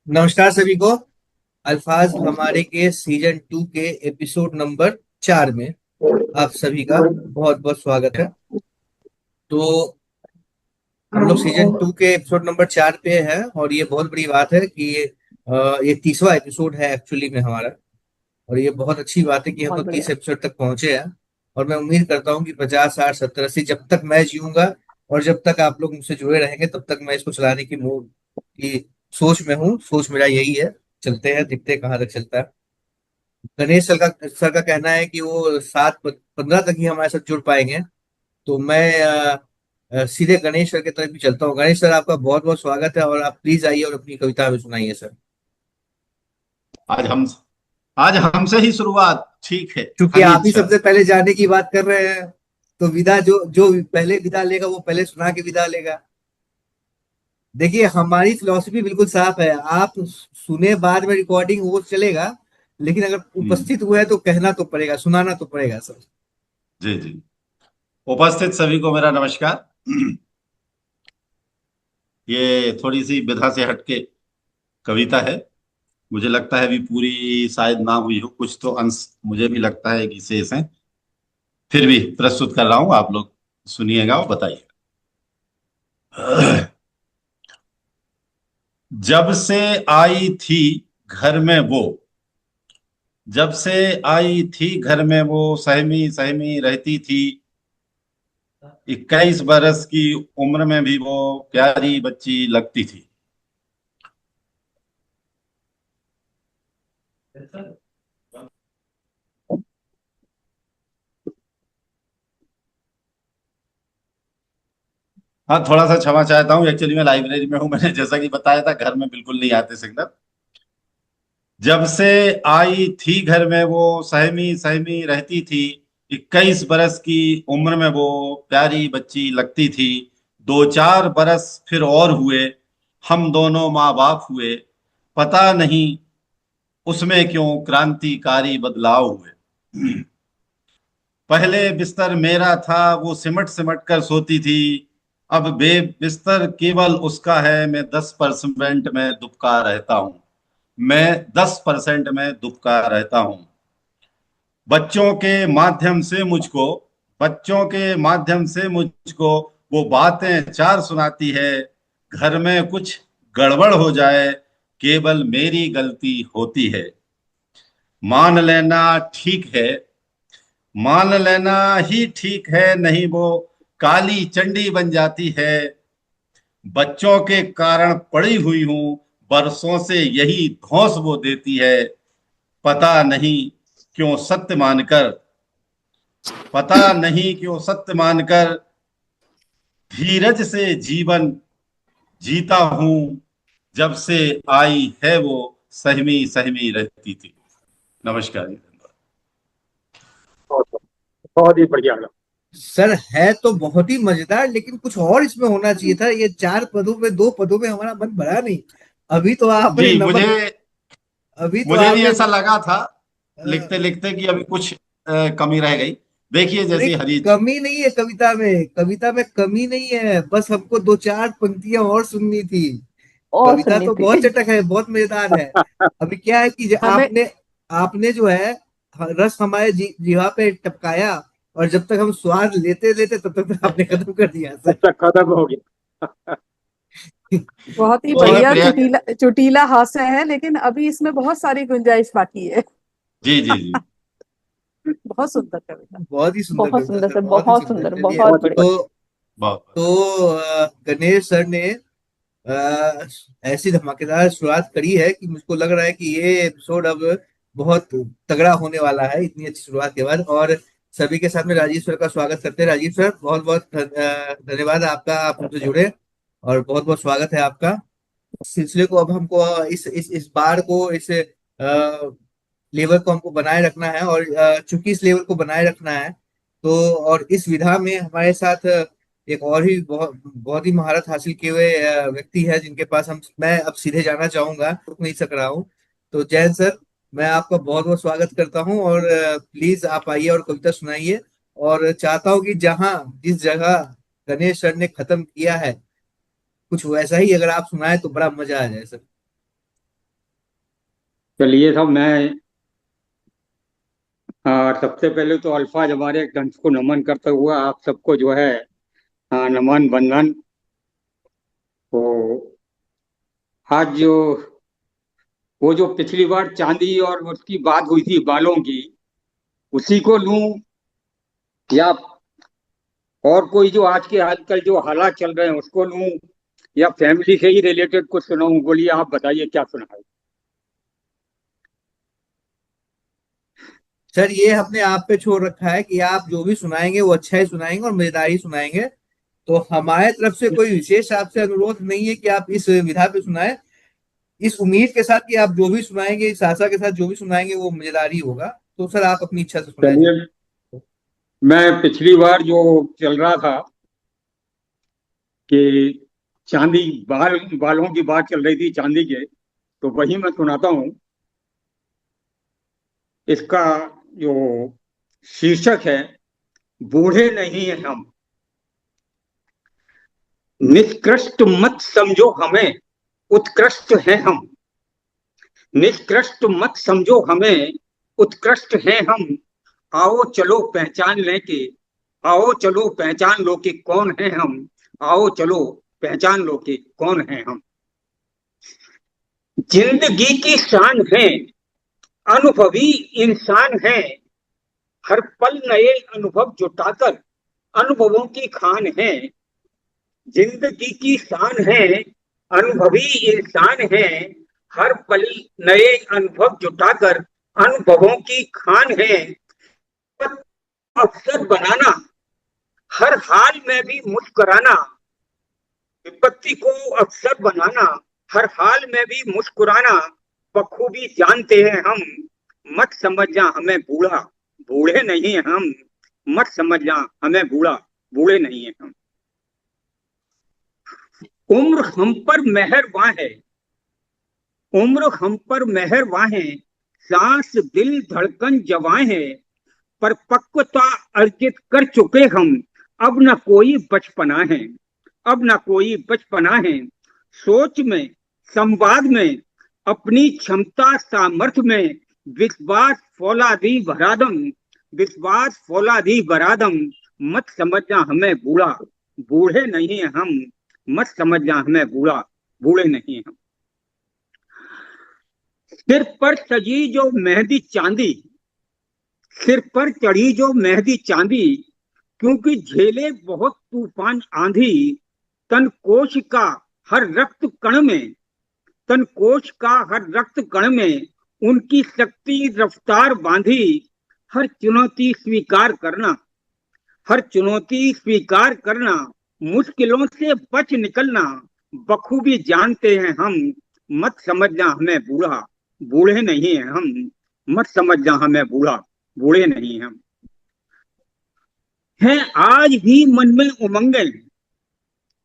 नमस्कार सभी को। अल्फाज हमारे के सीजन 2 के एपिसोड नंबर 4 में आप सभी का बहुत बहुत स्वागत है। तो हम लोग सीजन 2 के एपिसोड नंबर 4 पे हैं और ये बहुत बड़ी बात है कि ये 30वां एपिसोड है एक्चुअली में हमारा। और ये बहुत अच्छी बात है कि हम बहुत लोग बढ़िया। 30 एपिसोड तक पहुंचे हैं। और मैं उम्मीद करता हूँ कि 50 60 70 80 जब तक मैं जीऊंगा और जब तक आप लोग मुझसे जुड़े रहेंगे तब तक मैं इसको चलाने की मूड की सोच में हूँ। सोच मेरा यही है। चलते हैं, दिखते हैं कहाँ तक चलता है। गणेश सर का कहना है कि वो 7:15 तक ही हमारे साथ जुड़ पाएंगे। तो मैं सीधे गणेश सर की तरफ भी चलता हूँ। गणेश सर, आपका बहुत बहुत स्वागत है और आप प्लीज आइए और अपनी कविता हमें सुनाइए सर। आज हम आज हमसे ही शुरुआत। ठीक है। क्योंकि आप हमीद ही सर। सबसे पहले जाने की बात कर रहे हैं, तो विदा जो जो पहले विदा लेगा वो पहले सुना के विदा लेगा। देखिए, हमारी फिलॉसफी बिल्कुल साफ है। आप सुने बाद में रिकॉर्डिंग वो चलेगा, लेकिन अगर हम्म, उपस्थित हुए तो कहना तो पड़ेगा, सुनाना तो पड़ेगा सर। जी जी। उपस्थित सभी को मेरा नमस्कार। ये थोड़ी सी विधा से हटके कविता है। मुझे लगता है अभी पूरी शायद ना हुई हो, कुछ तो अंश मुझे भी लगता है कि शेष है। फिर भी प्रस्तुत कर रहा हूँ, आप लोग सुनिएगा और बताइएगा। जब से आई थी घर में वो, जब से आई थी घर में वो, सहमी सहमी रहती थी। 21 बरस की उम्र में भी वो प्यारी बच्ची लगती थी। हाँ, थोड़ा सा क्षमा चाहता हूँ। एक्चुअली मैं लाइब्रेरी में हूँ, मैंने जैसा कि बताया था, घर में बिल्कुल नहीं आते सिग्नल। जब से आई थी घर में वो, सहमी सहमी रहती थी। 21 बरस की उम्र में वो प्यारी बच्ची लगती थी। 2 4 बरस फिर और हुए, हम दोनों माँ बाप हुए। पता नहीं उसमें क्यों क्रांतिकारी बदलाव हुए। पहले बिस्तर मेरा था, वो सिमट सिमट कर सोती थी। अब बे बिस्तर केवल उसका है, मैं 10% में दुबका रहता हूँ। मैं 10% में दुबका रहता हूँ। बच्चों के माध्यम से मुझको, बच्चों के माध्यम से मुझको वो बातें चार सुनाती है। घर में कुछ गड़बड़ हो जाए, केवल मेरी गलती होती है। मान लेना ठीक है, मान लेना ही ठीक है, नहीं वो काली चंडी बन जाती है। बच्चों के कारण पड़ी हुई हूं, बरसों से यही धौंस वो देती है। पता नहीं क्यों सत्य मानकर, पता नहीं क्यों सत्य मानकर धीरज से जीवन जीता हूं। जब से आई है वो, सहमी सहमी रहती थी। नमस्कार जी, धन्यवाद। बहुत बहुत ही बढ़िया लगा। सर, है तो बहुत ही मजेदार, लेकिन कुछ और इसमें होना चाहिए था। ये 4 पदों में 2 पदों में हमारा मन भरा नहीं। अभी तो आपने जी, मुझे नमक अभी तो मुझे भी आपने ऐसा लगा था लिखते अ, लिखते कि अभी कुछ कमी रह गई। देखिए, अरे, जैसी हरी। कमी नहीं है कविता में, कविता में कमी नहीं है, बस हमको 2 4 पंक्तियां और सुननी थी। और कविता सुननी तो थी। बहुत चटक है, बहुत मजेदार है। अभी क्या है कि हमें आपने आपने जो है रस हमारे जीवा पे टपकाया, और जब तक हम स्वाद लेते लेते तब तक आपने खत्म कर दिया सर। अच्छा खत्म हो गया। बहुत ही जी, बहुत बढ़िया प्रयास। बढ़िया। चुटीला चुटीला हास्य है, लेकिन अभी इसमें बहुत सारी गुंजाइश बाकी है। जी जी जी। बहुत सुंदर कविता। बहुत ही सुंदर बहुत कविता सुंदर सर, से, बहुत ही बहुत सुंदर। सुंदर, चलिए। बहुत बहुत बढ़िया। तो बहुत बहुत। गणेश सर ने अ, ऐसी धमाकेदार शुरुआत करी है कि मुझको लग रहा है कि ये एपिसोड अब बहुत तगड़ा होने वाला है इतनी अच्छी शुरुआत के बाद। और सभी के साथ में राजीव सर का स्वागत करते हैं। राजीव सर, बहुत बहुत धन्यवाद आपका, आप हमसे जुड़े और बहुत बहुत स्वागत है आपका। सिलसिले को अब हमको इस बार को इस लेवल को हमको बनाए रखना है। और चूंकि इस लेवल को बनाए रखना है, तो और इस विधा में हमारे साथ एक और ही बहुत बहुत ही महारत हासिल किए हुए व्यक्ति है जिनके पास हम मैं अब सीधे जाना चाहूंगा, रुक नहीं सक रहा हूँ। तो जैन सर, मैं आपका बहुत बहुत स्वागत करता हूँ और प्लीज आप आइए और कविता सुनाइए। और चाहता हूँ कि जहाँ जिस जगह गणेश सर ने खत्म किया है, कुछ वैसा ही अगर आप सुनाए तो बड़ा मजा आ जाए सर। चलिए साहब, मैं सबसे पहले तो अल्फाज हमारे ग्रंथ को नमन करते हुआ आप सबको जो है नमन बंदन। तो आज जो वो जो पिछली बार चांदी और उसकी बात हुई थी बालों की, उसी को लूं या और कोई जो आज के आजकल जो हालात चल रहे हैं उसको लूं या फैमिली से ही रिलेटेड कुछ सुनाऊं? बोलिए, आप बताइए क्या सुना है। सर ये हमने आप पे छोड़ रखा है कि आप जो भी सुनाएंगे वो अच्छा ही सुनाएंगे और मजेदार ही सुनाएंगे। तो हमारे तरफ से कोई विशेष आपसे अनुरोध नहीं है कि आप इस विधा पे सुनाएं, इस उम्मीद के साथ कि आप जो भी सुनाएंगे, इस आशा के साथ जो भी सुनाएंगे वो मजेदार ही होगा। तो सर आप अपनी इच्छा से सुनाएं चलिए, सर। मैं पिछली बार जो चल रहा था कि चांदी बालों की बात चल रही थी चांदी के, तो वही मैं सुनाता हूँ। इसका जो शीर्षक है, बूढ़े नहीं हैं हम। निष्कृष्ट मत समझो हमें, उत्कृष्ट हैं हम। निष्कृष्ट मत समझो हमें, उत्कृष्ट हैं हम। आओ चलो पहचान लें कि आओ चलो पहचान लो कि कौन है हम। आओ चलो पहचान लो कि कौन है हम। जिंदगी की शान है, अनुभवी इंसान है। हर पल नए अनुभव जुटाकर अनुभवों की खान है। जिंदगी की शान है, अनुभवी इंसान है। हर पल नए अनुभव जुटाकर अनुभवों की खान है। अवसर बनाना, हर हाल में भी मुस्कुराना। विपत्ति को अवसर बनाना, हर हाल में भी मुस्कुराना। बखूबी जानते हैं हम, मत समझना हमें बूढ़ा, बूढ़े नहीं हैं हम। मत समझना हमें बूढ़ा, बूढ़े नहीं हैं हम। उम्र हम पर मेहरबान है, उम्र हम पर मेहरबान है। सांस दिल धड़कन जवां है। पर पक्वता अर्जित कर चुके हम, अब न कोई बचपना है। अब न कोई बचपना है। सोच में, संवाद में, अपनी क्षमता सामर्थ्य में विश्वास फौलादी भरादम, विश्वास फौलादी भरादम। मत समझना हमें बूढ़ा, बूढ़े नहीं हैं हम। मत समझना हमें बूढ़ा, बूढ़े नहीं हैं हम। सिर पर सजी जो मेहंदी चांदी, सिर पर चढ़ी जो मेहंदी चांदी। क्योंकि झेले बहुत तूफान आंधी, तन कोश का हर रक्त कण में, तन कोश का हर रक्त कण में उनकी शक्ति रफ्तार बांधी। हर चुनौती स्वीकार करना, हर चुनौती स्वीकार करना। मुश्किलों से बच निकलना, बखूबी जानते हैं हम। मत समझना हमें बूढ़ा, बूढ़े नहीं हैं हम। मत समझना हमें बूढ़ा, बूढ़े नहीं हैं हम। हैं आज भी मन में उमंगे,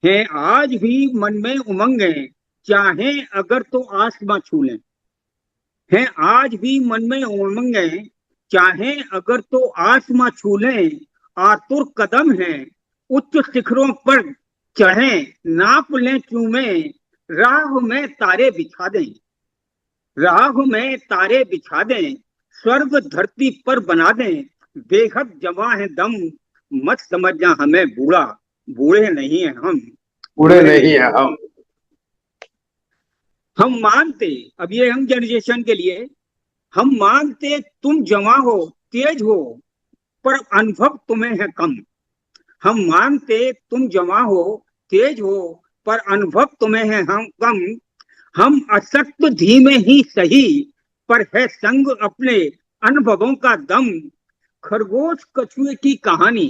हैं आज भी मन में उमंगे। चाहे अगर तो आसमां छू लें, हैं आज भी मन में उमंगे। चाहे अगर तो आसमां छू लें। आतुर कदम है, उच्च शिखरों पर चढ़े, नाप लें चूमे। राह में तारे बिछा दें, राह में तारे बिछा दें। स्वर्ग धरती पर बना दें, बेहद जवां है दम। मत समझना हमें बूढ़ा, बूढ़े नहीं हैं हम। बूढ़े नहीं है हम। हम मानते, अब ये हम जनरेशन के लिए, हम मानते तुम जवां हो, तेज हो, पर अनुभव तुम्हें है कम। हम मानते तुम जवां हो, तेज हो, पर अनुभव तुम्हें है हम कम। हम अशक्त धीमे ही सही, पर है संग अपने अनुभवों का दम। खरगोश कछुए की कहानी,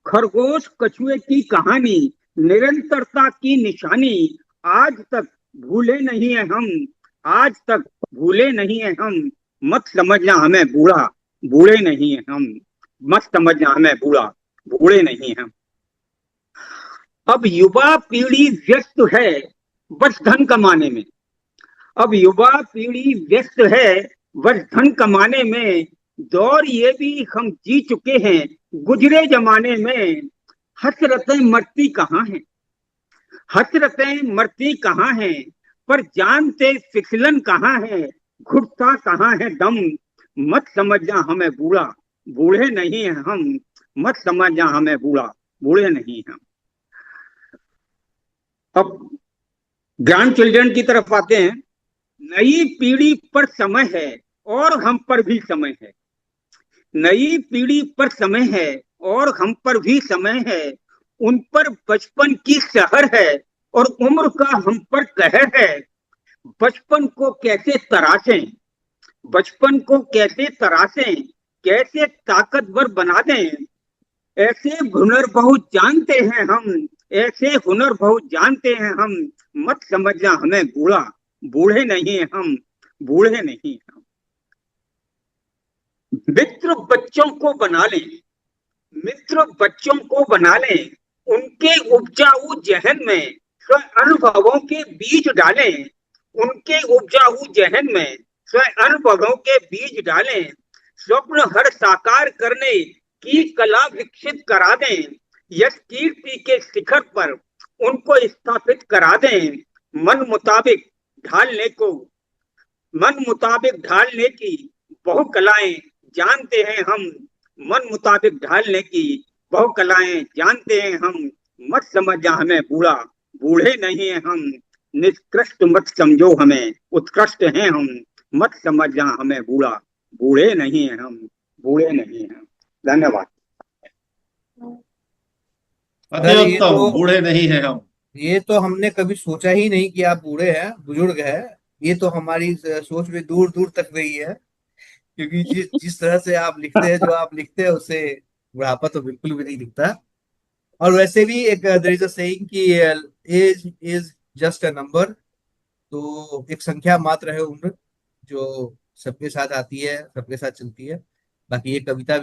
खरगोश कछुए की कहानी, निरंतरता की निशानी। आज तक भूले नहीं है हम, आज तक भूले नहीं है हम। मत समझना हमें बूढ़ा, बूढ़े नहीं है हम। मत समझना हमें बूढ़ा, बूढ़े नहीं है हम। अब युवा पीढ़ी व्यस्त है बस धन कमाने में, अब युवा पीढ़ी व्यस्त है बस धन कमाने में। दौर ये भी हम जी चुके हैं गुजरे जमाने में। हसरतें मरती कहाँ हैं, हसरतें मरती कहाँ हैं, पर जानते फिसलन कहाँ है। घुटता कहाँ है दम, मत समझना हमें बूढ़ा, बूढ़े नहीं हैं हम, मत समझना हमें बूढ़ा, बूढ़े नहीं हम। अब ग्रैंड चिल्ड्रन की तरफ आते हैं। नई पीढ़ी पर समय है और हम पर भी समय है, नई पीढ़ी पर समय है और हम पर भी समय है, उन पर बचपन की सहर है और उम्र का हम पर कहर है। बचपन को कैसे तराशें, बचपन को कैसे तराशें, कैसे ताकतवर बना दें, ऐसे हुनर बहुत जानते हैं हम, ऐसे हुनर बहुत जानते हैं हम, मत समझना हमें बूढ़ा, बूढ़े नहीं हम, बूढ़े नहीं हम। मित्र बच्चों को बना लें, मित्र बच्चों को बना लें, उनके उपजाऊ जहन में स्व अनुभवों के बीज डालें, उनके उपजाऊ जहन में स्व अनुभवों के बीज डालें, स्वप्न हर साकार करने की कला विकसित करा दें, यश कीर्ति के शिखर पर उनको स्थापित करा दें। मन मुताबिक ढालने को, मन मुताबिक ढालने की बहु कलाएं जानते हैं हम, मन मुताबिक ढालने की बहु कलाएं जानते हैं हम, मत समझना हमें बूढ़ा, बूढ़े नहीं हैं हम, निष्कृष्ट मत समझो हमें, उत्कृष्ट हैं हम, मत समझना हमें बूढ़ा, बूढ़े नहीं हैं हम, बूढ़े नहीं हैं हम। धन्यवाद। अति सर उत्तम, बूढ़े नहीं है हम। ये तो हमने कभी सोचा ही नहीं कि आप बूढ़े हैं, बुजुर्ग हैं। ये तो हमारी सोच में दूर दूर तक रही है, क्योंकि जिस जिस तरह से आप लिखते हैं, जो आप लिखते हैं, उससे बुढ़ापा तो बिल्कुल भी नहीं दिखता। और वैसे भी एक देयर इज अ सेइंग कि age is just a number. तो एक संख्या मात्र है उम्र, जो सबके साथ आती है, सबके साथ चलती है। बाकी ये कविता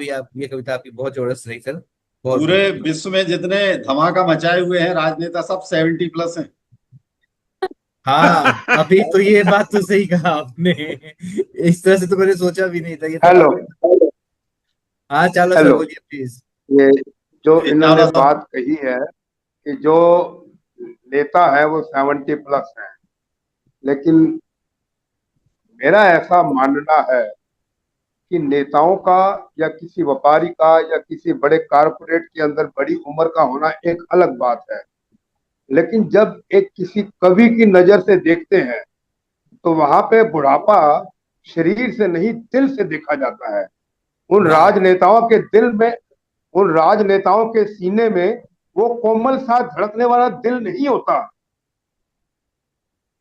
आपकी बहुत जबरदस्त रही सर, बहुत पूरे बहुत। विश्व में जितने धमाका मचाए हुए हैं राजनेता सब 70+ हैं। हाँ, अभी तो ये बात तो सही कहा आपने। इस तरह से तो मैंने सोचा भी नहीं था, ये तो हेलो। आपने। हाँ, चालो सर, हेलो। बोलिए प्लीज। ये जो जी इन्होंने चावला साहब। बात कही है कि जो नेता है वो 70+ है, लेकिन मेरा ऐसा मानना है कि नेताओं का या किसी व्यापारी का या किसी बड़े कारपोरेट के अंदर बड़ी उम्र का होना एक अलग बात है, लेकिन जब एक किसी कवि की नजर से देखते हैं तो वहां पे बुढ़ापा शरीर से नहीं दिल से देखा जाता है। उन वाह। राजनेताओं के दिल में, उन राजनेताओं के सीने में वो कोमल सा धड़कने वाला दिल नहीं होता।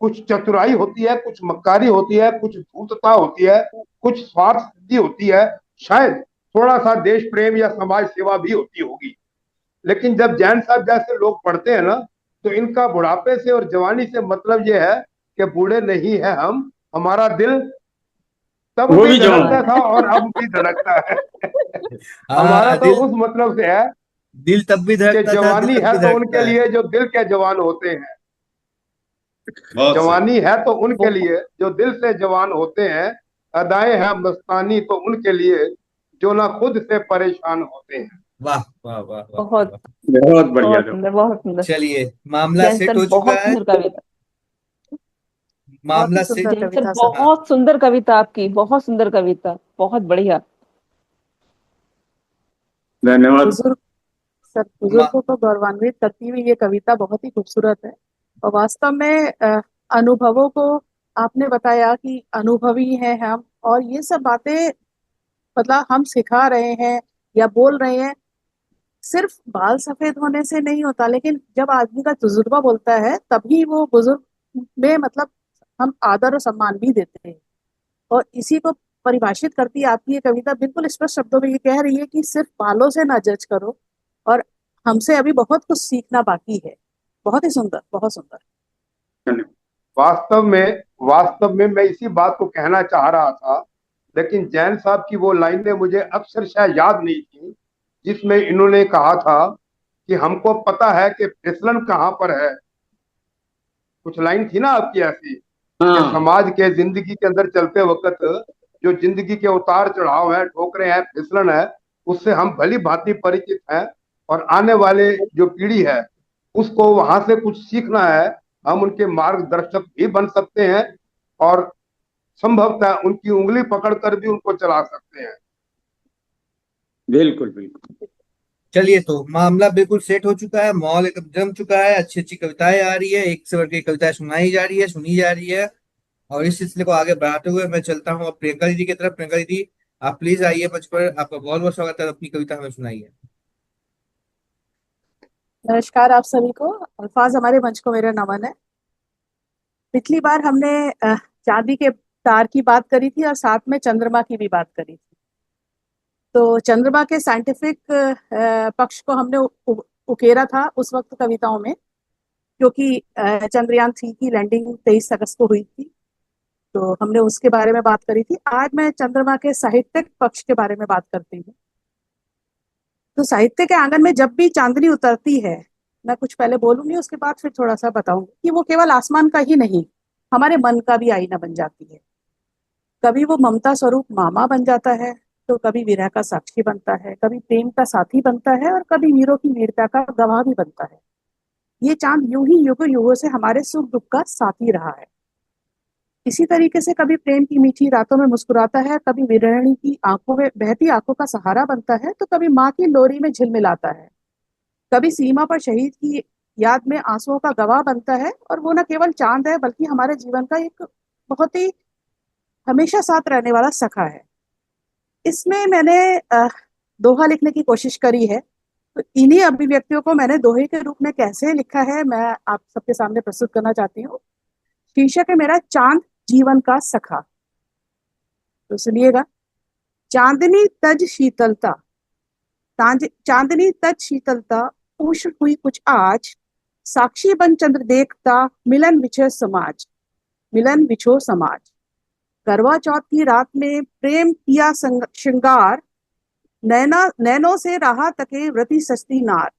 कुछ चतुराई होती है, कुछ मक्कारी होती है, कुछ धूर्तता होती है, कुछ स्वार्थ सिद्धि होती है, शायद थोड़ा सा देश प्रेम या समाज सेवा भी होती होगी। लेकिन जब जैन साहब जैसे लोग पढ़ते हैं ना, तो इनका बुढ़ापे से और जवानी से मतलब ये है कि बूढ़े नहीं है हम, हमारा दिल तब वो भी भी जवान धड़कता था और अब भी धड़कता है। हमारा हाँ, तो उस मतलब से है दिल तब भी कि धड़कता था, दिल जवानी अब है भी तो उनके धड़कता है। लिए जो दिल के जवान होते हैं, बहुत सही। जवानी है तो उनके बहुत लिए जो दिल से जवान होते हैं, अदाएं हैं मस्तानी तो उनके लिए जो ना खुद से परेशान होते हैं। वाह वाह वाह वाह बहुत वाह। बहुत बढ़िया बहुत था। सुंदर, बहुत सुंदर। चलिए, मामला जैन सेट सर हो चुका बहुत है। सुंदर कविता, बहुत ही मामला सुंदर सेट। जैन सर हाँ, बहुत सुंदर कविता आपकी, बहुत सुंदर कविता, बहुत बढ़िया। धन्यवाद। बुजुर्ग सर, मा, बुजुर्गों को गौरवान्वित करती हुई ये कविता बहुत ही खूबसूरत है। और वास्तव में अनुभवों को आपने बताया कि अनुभवी हैं हम, और ये सब बातें मतलब हम सिखा रहे हैं या बोल रहे हैं, सिर्फ बाल सफेद होने से नहीं होता, लेकिन जब आदमी का तजुर्बा बोलता है तभी वो बुजुर्ग में मतलब हम आदर और सम्मान भी देते हैं। और इसी को परिभाषित करती है आपकी ये कविता, बिल्कुल स्पष्ट शब्दों में ये कह रही है कि सिर्फ बालों से ना जज करो, और हमसे अभी बहुत कुछ सीखना बाकी है। बहुत ही सुंदर, बहुत सुंदर। धन्यवाद। वास्तव में मैं इसी बात को कहना चाह रहा था, लेकिन जैन साहब की वो लाइनें मुझे अक्षरशः याद नहीं थी, जिसमें इन्होंने कहा था कि हमको पता है कि फिसलन कहाँ पर है। कुछ लाइन थी ना आपकी ऐसी कि हाँ, समाज के जिंदगी के अंदर चलते वक्त जो जिंदगी के उतार चढ़ाव है, ठोकरें हैं, फिसलन है, उससे हम भली भांति परिचित हैं, और आने वाले जो पीढ़ी है उसको वहां से कुछ सीखना है। हम उनके मार्गदर्शक भी बन सकते हैं, और संभवतः उनकी उंगली पकड़कर भी उनको चला सकते हैं। बिल्कुल बिल्कुल। चलिए, तो मामला बिल्कुल सेट हो चुका है, माहौल एकदम जम चुका है, अच्छी अच्छी कविताएं आ रही है, एक से बढ़ के एक कविताएं सुनाई जा रही है, सुनी जा रही है। और इस सिलसिले को आगे बढ़ाते हुए मैं चलता हूँ अब प्रियंका दीदी की तरफ। प्रियंका दीदी, आप प्लीज आइए मंच पर, आपका बहुत बहुत स्वागत है, अपनी कविता हमें सुनाइए। नमस्कार आप सभी को। अल्फाज हमारे मंच को मेरा नमन है। पिछली बार हमने चांदी के तार की बात करी थी और साथ में चंद्रमा की भी बात करी थी। तो चंद्रमा के साइंटिफिक पक्ष को हमने उकेरा था उस वक्त कविताओं में, क्योंकि चंद्रयान 3 की लैंडिंग 23 अगस्त को हुई थी। तो हमने उसके बारे में बात करी थी। आज मैं चंद्रमा के साहित्यिक पक्ष के बारे में बात करती हूँ। तो साहित्य के आंगन में जब भी चांदनी उतरती है, मैं कुछ पहले बोलूंगी, उसके बाद फिर थोड़ा सा बताऊंगी कि वो केवल आसमान का ही नहीं, हमारे मन का भी आईना बन जाती है। कभी वो ममता स्वरूप मामा बन जाता है, तो कभी विरह का साक्षी बनता है, कभी प्रेम का साथी बनता है, और कभी वीरों की वीरता का गवाह भी बनता है। ये चांद यूं ही युगों युगों से हमारे सुख दुख का साथी रहा है। इसी तरीके से कभी प्रेम की मीठी रातों में मुस्कुराता है, कभी विरहिणी की आंखों में बहती आंखों का सहारा बनता है, तो कभी माँ की लोरी में झिलमिलाता है, कभी सीमा पर शहीद की याद में आंसुओं का गवाह बनता है। और वो न केवल चांद है, बल्कि हमारे जीवन का एक बहुत ही हमेशा साथ रहने वाला सखा है। इसमें मैंने दोहा लिखने की कोशिश करी है। तो इन्हीं अभिव्यक्तियों को मैंने दोहे के रूप में कैसे लिखा है, मैं आप सबके सामने प्रस्तुत करना चाहती हूँ। शीर्षक है मेरा चांद जीवन का सखा। तो सुनिएगा। चांदनी तज शीतलता, चांदनी तज शीतलता, उष्ण हुई कुछ आज, साक्षी बन चंद्र देखता, मिलन बिछे समाज, मिलन बिछो समाज। करवा चौथ की रात में प्रेम किया श्रृंगार, नैना नैनों से रहा तके व्रती सस्ती नार।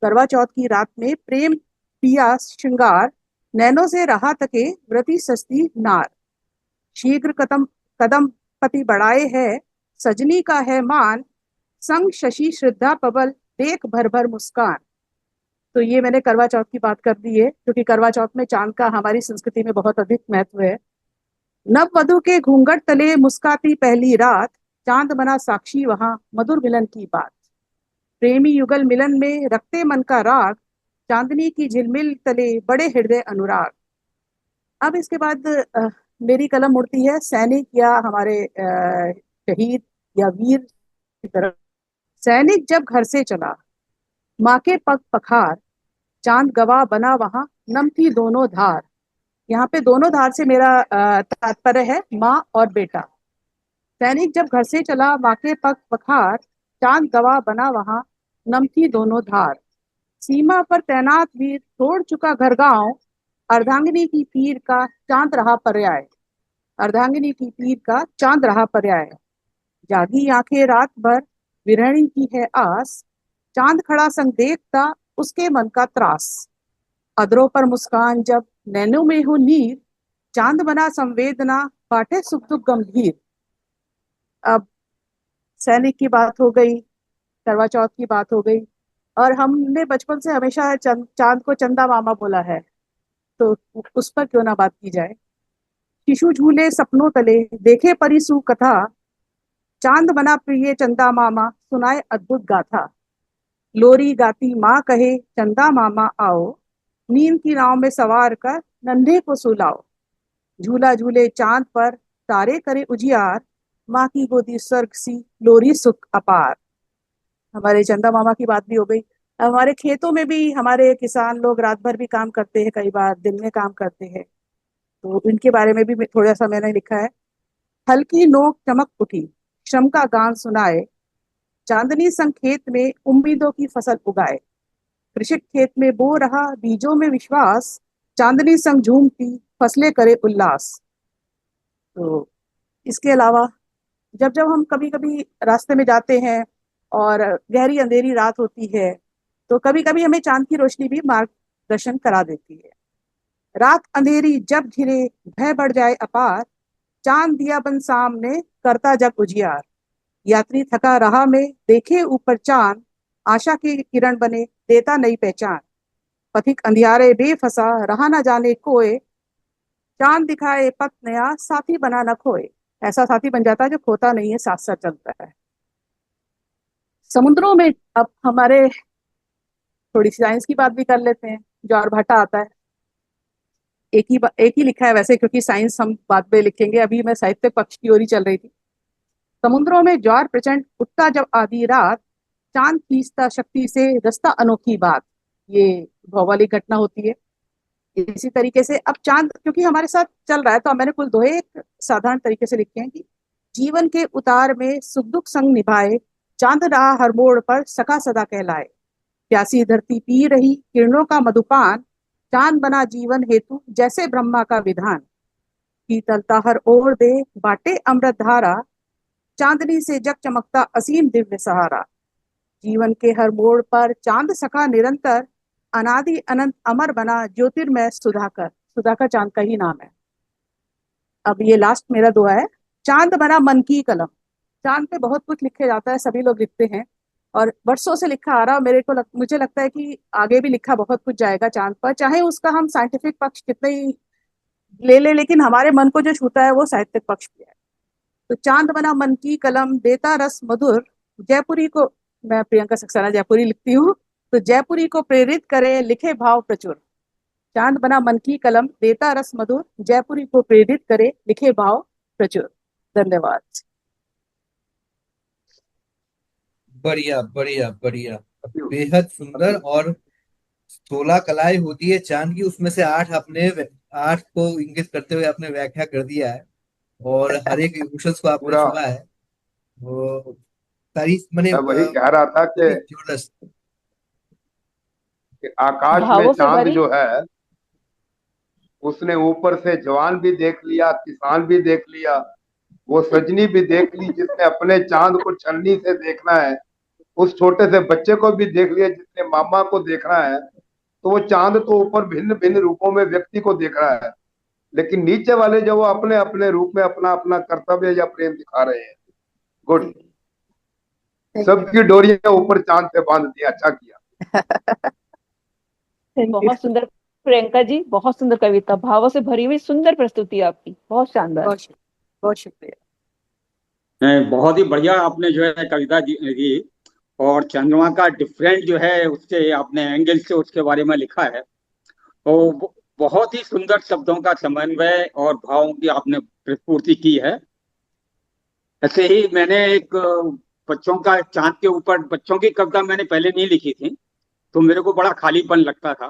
करवा चौथ की रात में प्रेम पिया श्रृंगार, नैनों से रहा तके व्रती सस्ती नार। शीघ्र कदम कदम पति बढ़ाए है, सजनी का है मान, संग शशि श्रद्धा पबल, देख भर भर मुस्कान। तो ये मैंने करवा चौथ की बात कर दी है, क्योंकि करवा चौथ में चांद का हमारी संस्कृति में बहुत अधिक महत्व है। नव वधु के घूंघट तले मुस्काती पहली रात, चांद बना साक्षी वहां मधुर मिलन की बात। प्रेमी युगल मिलन में रखते मन का राग, चांदनी की झिलमिल तले बड़े हृदय अनुराग। अब इसके बाद मेरी कलम उड़ती है सैनिक या हमारे शहीद या वीर की तरफ। सैनिक जब घर से चला, माँ के पग पखार, चांद गवाह बना वहां नम थी दोनों धार। यहाँ पे दोनों धार से मेरा तात्पर्य है माँ और बेटा। सैनिक जब घर से चला, माँ के पग पखार, चांद गवाह बना वहां नम थी दोनों धार। सीमा पर तैनात वीर छोड़ चुका घर गांव, अर्धांगिनी की पीर का चांद रहा पर्याय, अर्धांगिनी की पीर का चांद रहा पर्याय। जागी आंखें रात भर, विरहणी की है आस, चांद खड़ा संग देखता, उसके मन का त्रास। अधरों पर मुस्कान जब, नैनों में हो नीर, चांद बना संवेदना, बांटे सुख दुख गंभीर। अब सैनिक की बात हो गई, करवा चौथ की बात हो गई, और हमने बचपन से हमेशा चांद को चंदा मामा बोला है, तो उस पर क्यों ना बात की जाए। शिशु झूले सपनों तले, देखे परिसु कथा, चांद बना प्रिय चंदा मामा, सुनाए अद्भुत गाथा। लोरी गाती माँ कहे चंदा मामा आओ, नींद की नाव में सवार कर नन्हे को सुलाओ। झूला झूले चांद पर, तारे करे उजियार, माँ की गोदी स्वर्ग सी, लोरी सुख अपार। हमारे चंदा मामा की बात भी हो गई। अब हमारे खेतों में भी हमारे किसान लोग रात भर भी काम करते हैं, कई बार दिन में काम करते हैं, तो इनके बारे में भी थोड़ा सा मैंने लिखा है। हल्की नोक चमक उठी, श्रम का गान सुनाए, चांदनी संग खेत में उम्मीदों की फसल उगाए। कृषक खेत में बो रहा बीजों में विश्वास, चांदनी संग झूमती फसलें करे उल्लास। तो इसके अलावा जब जब हम कभी कभी रास्ते में जाते हैं और गहरी अंधेरी रात होती है, तो कभी कभी हमें चांद की रोशनी भी मार्गदर्शन करा देती है। रात अंधेरी जब घिरे, भय बढ़ जाए अपार, चांद दिया बन सामने, करता जग उजियार। यात्री थका राह में, देखे ऊपर चांद, आशा की किरण बने, देता नई पहचान। पथिक अंधियारे बेफसा, रहा न जाने कोय, चांद दिखाए पथ नया, साथी बना न खोए। ऐसा साथी बन जाता है जो खोता नहीं है, साथ साथ चलता है। समुद्रों में अब हमारे थोड़ी सी साइंस की बात भी कर लेते हैं। ज्वारभाटा आता है, एक ही लिखा है वैसे, क्योंकि साइंस हम बाद में लिखेंगे, अभी मैं साहित्य पक्ष की ओर ही चल रही थी। समुद्रों में ज्वार प्रचंड उठता जब आधी रात, चांद खींचता शक्ति से रास्ता अनोखी बात। ये भौगोलिक घटना होती है। इसी तरीके से अब चांद क्योंकि हमारे साथ चल रहा है, तो मैंने कुल दोहे एक साधारण तरीके से लिखे हैं कि जीवन के उतार में सुख दुख संग निभाए, चांद रहा हर मोड़ पर सखा सदा कहलाए। प्यासी धरती पी रही किरणों का मधुपान, चांद बना जीवन हेतु जैसे ब्रह्मा का विधान। शीतलता हर ओर दे बाटे अमृत धारा, चांदनी से जग चमकता असीम दिव्य सहारा। जीवन के हर मोड़ पर चांद सखा निरंतर, अनादि अनंत अमर बना ज्योतिर्मय सुधाकर। सुधाकर चांद का ही नाम है। अब ये लास्ट मेरा दुआ है। चांद बना मन की कलम। चांद पे बहुत कुछ लिखे जाता है, सभी लोग लिखते हैं और वर्षों से लिखा आ रहा है। मुझे लगता है कि आगे भी लिखा बहुत कुछ जाएगा चांद पर, चाहे उसका हम साइंटिफिक पक्ष कितना ही ले ले, लेकिन हमारे मन को जो छूता है वो साहित्यिक पक्ष भी है। तो चांद बना मन की कलम, देता रस मधुर, जयपुरी को, मैं प्रियंका सक्सेना जयपुरी लिखती हूँ, तो जयपुरी को प्रेरित करे लिखे भाव प्रचुर। चांद बना मन की कलम, देता रस मधुर, जयपुरी को प्रेरित करे लिखे भाव प्रचुर। धन्यवाद। बढ़िया बढ़िया बढ़िया। बेहद सुंदर। और 16 कलाएं होती है चांद की, उसमें से आठ को इंगित करते हुए आपने व्याख्या कर दिया है। और हर एक इमोशंस को आपने पूरा। छुआ है। वो तारीफ मैंने मैं वही कह रहा था जबरदस्त। कि आकाश में भावों से चांद भरी। जो है, उसने ऊपर से जवान भी देख लिया, किसान भी देख लिया, वो सजनी भी देख ली जिसने अपने चांद को छलनी से देखना है, उस छोटे से बच्चे को भी देख लिया जिसने मामा को देखना है। तो वो चांद तो ऊपर भिन्न भिन्न रूपों में व्यक्ति को देख रहा है, लेकिन नीचे वाले जो वो अपने अपने रूप में अपना अपना कर्तव्य या प्रेम दिखा रहे हैं। गुड। Thank you. सबकी डोरियां ऊपर चांद पे बांध दिया, अच्छा किया। Thank you. बहुत सुंदर प्रियंका जी, बहुत सुंदर कविता, भावों से भरी हुई सुंदर प्रस्तुति आपकी, बहुत शानदार। बहुत शुक्रिया। बहुत ही बढ़िया आपने जो है कविता जी और चंद्रमा का डिफरेंट जो है उससे आपने एंगल से उसके बारे में लिखा है। तो बहुत ही सुंदर शब्दों का समन्वय और भावों की आपने प्रस्तुति की है। ऐसे ही मैंने एक बच्चों का चांद के ऊपर बच्चों की कविता मैंने पहले नहीं लिखी थी, तो मेरे को बड़ा खालीपन लगता था।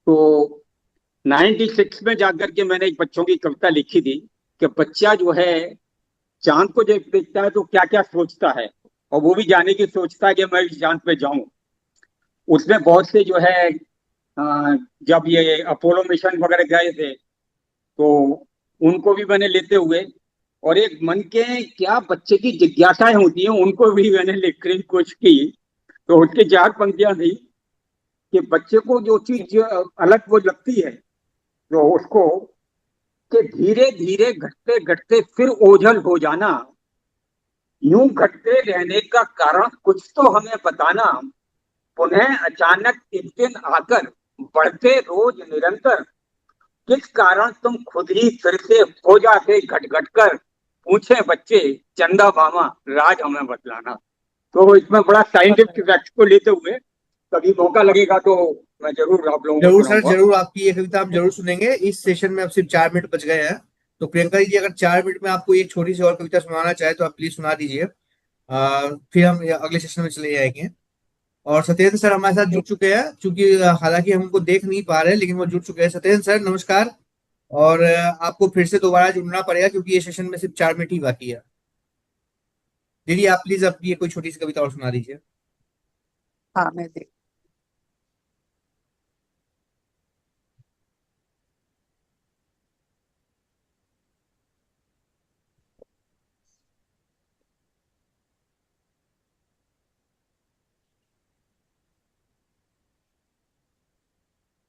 तो 96 में जाकर के मैंने एक बच्चों की कविता लिखी थी कि बच्चा जो है चांद को जब देखता है तो क्या क्या सोचता है, और वो भी जाने की सोचता है कि मैं इस चांद पे जाऊं। उसमें बहुत से जो है जब ये अपोलो मिशन वगैरह गए थे तो उनको भी मैंने लेते हुए, और एक मन के क्या बच्चे की जिज्ञासाएं होती हैं उनको भी मैंने लिखने की कोशिश की। तो उसकी चार पंक्तियां थी कि बच्चे को जो चीज अलग वो लगती है तो उसको, कि धीरे धीरे घटते घटते फिर ओझल हो जाना, यूं घटते रहने का कारण कुछ तो हमें बताना, पुनः अचानक एक दिन आकर बढ़ते रोज निरंतर, किस कारण तुम खुद ही फिर से हो जाते घट घट कर, पूछे बच्चे चंदा मामा राज हमें बतलाना। तो इसमें बड़ा साइंटिफिक फैक्ट को लेते हुए कभी मौका लगेगा तो मैं जरूर आप लोगों को जरूर सर, सुनाऊंगा। जरूर आपकी ये कविता हम जरूर सुनेंगे। इस सेशन में अब सिर्फ 4 मिनट बच गए हैं, तो प्रियंका जी अगर 4 मिनट में आपको एक छोटी सी और कविता सुनाना चाहे तो आप प्लीज सुना दीजिए। फिर हम अगले सेशन में चले जाएंगे। और सत्येंद्र सर हमारे साथ जुड़ चुके हैं, क्योंकि हालांकि हम उनको देख नहीं पा रहे हैं, लेकिन वो जुड़ चुके हैं। सत्येंद्र सर नमस्कार। और आपको फिर से दोबारा जुड़ना पड़ेगा क्योंकि ये सेशन में सिर्फ 4 मिनट ही बाकी है। दीदी आप प्लीज अपनी ये कोई छोटी सी कविता और सुना दीजिए। हाँ, मैं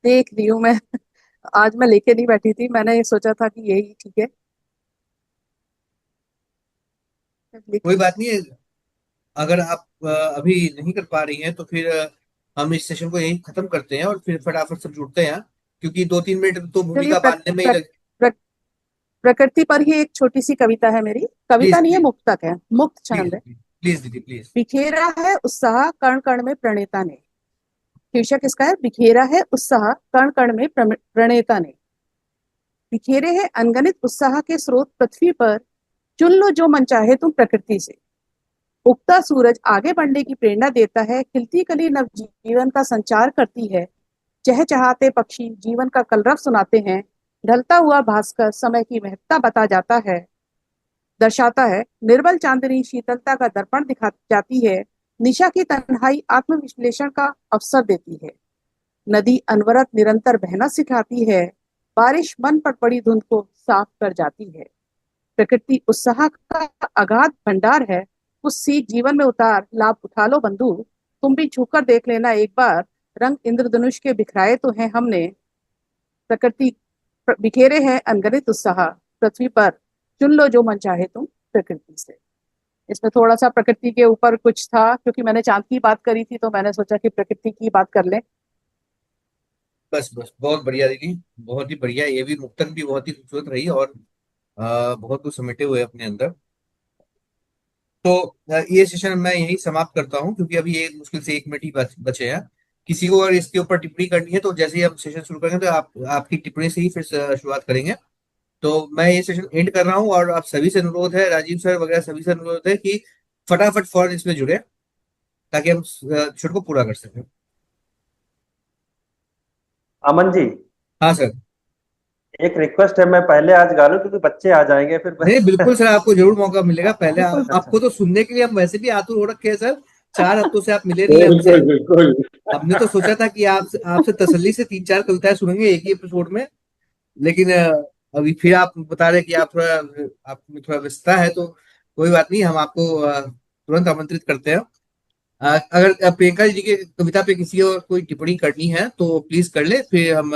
देख रही हूँ। मैं आज मैं लेके नहीं बैठी थी, मैंने ये सोचा था कि यही ठीक है। कोई बात नहीं, अगर आप अभी नहीं कर पा रही हैं तो फिर हम इस सेशन को यहीं खत्म करते हैं और फिर फटाफट सब जुड़ते हैं। क्योंकि 2-3 मिनट तो चलिए भूमिका बांधने में ही लग। प्रकृति पर ही एक छोटी सी कविता है मेरी। कविता प्लीज नहीं है, प्लीज मुक्तक है, मुक्त प्लीज छंद है। प्लीज दीदी प्लीज। बिखेरा है उत्साह कण कण में प्रणेता ने। शीर्षक इसका है, बिखेरा है उत्साह कण कण में प्रणेता ने। बिखेरे हैं अनगणित उत्साह के स्रोत पृथ्वी पर, चुन लो जो मन चाहे तुम प्रकृति से। उगता सूरज आगे बढ़ने की प्रेरणा देता है, खिलती कली नव जीवन का संचार करती है। चहचहाते पक्षी जीवन का कलरव सुनाते हैं। ढलता हुआ भास्कर समय की महत्ता बता जाता है, दर्शाता है। निर्मल चांदनी शीतलता का दर्पण दिखा जाती है। निशा की तन्हाई आत्मविश्लेषण का अवसर देती है। नदी अनवरत निरंतर बहना सिखाती है। बारिश मन पर पड़ी धुंध को साफ कर जाती है। प्रकृति उत्साह का अगाध भंडार है। उस सीख जीवन में उतार लाभ उठा लो बंधु। तुम भी छूकर देख लेना एक बार, रंग इंद्रधनुष के बिखराए तो हैं हमने। प्रकृति बिखेरे हैं अनगणित उत्साह पृथ्वी पर, चुन लो जो मन चाहे तुम प्रकृति से। इसमें थोड़ा सा प्रकृति के ऊपर कुछ था, क्योंकि मैंने चांद की बात करी थी तो मैंने सोचा कि प्रकृति की बात कर लें। बस बस, बहुत बढ़िया दीदी, बहुत ही बढ़िया। ये भी मुक्तक भी बहुत ही खूबसूरत रही, और बहुत कुछ समेटे हुए अपने अंदर। तो ये सेशन मैं यही समाप्त करता हूँ, क्योंकि अभी ये मुश्किल से 1 मिनट ही बचे हैं। किसी को अगर इसके ऊपर टिप्पणी करनी है तो जैसे ही हम सेशन शुरू करेंगे तो आप आपकी टिप्पणी से ही फिर शुरुआत करेंगे। तो मैं ये सेशन एंड कर रहा हूँ, और आप सभी से अनुरोध है, राजीव सर वगैरह सभी से अनुरोध है कि फटाफट फौरन इसमें जुड़े, ताकि हम सेशन को पूरा कर सकें। अमन जी, हाँ सर। एक रिक्वेस्ट है, मैं पहले आज गा लूं क्योंकि बच्चे आ जाएंगे फिर। नहीं बिल्कुल सर, आपको जरूर मौका मिलेगा। पहले बिल्कुल। आपको तो सुनने के लिए हम वैसे भी आतुर हो रखे हैं सर। 4 हफ्तों से आप मिले नहीं हमसे। बिल्कुल बिल्कुल। हमने तो सोचा था कि आप आपसे तसल्ली से 3-4 कविताएं सुनेंगे एक ही एपिसोड में, लेकिन अभी फिर आप बता रहे कि आप थोड़ा, आप में थोड़ा व्यस्तता है, तो कोई बात नहीं, हम आपको तुरंत आमंत्रित करते हैं। अगर प्रियंका जी की कविता पे किसी और कोई टिप्पणी करनी है तो प्लीज कर ले, फिर हम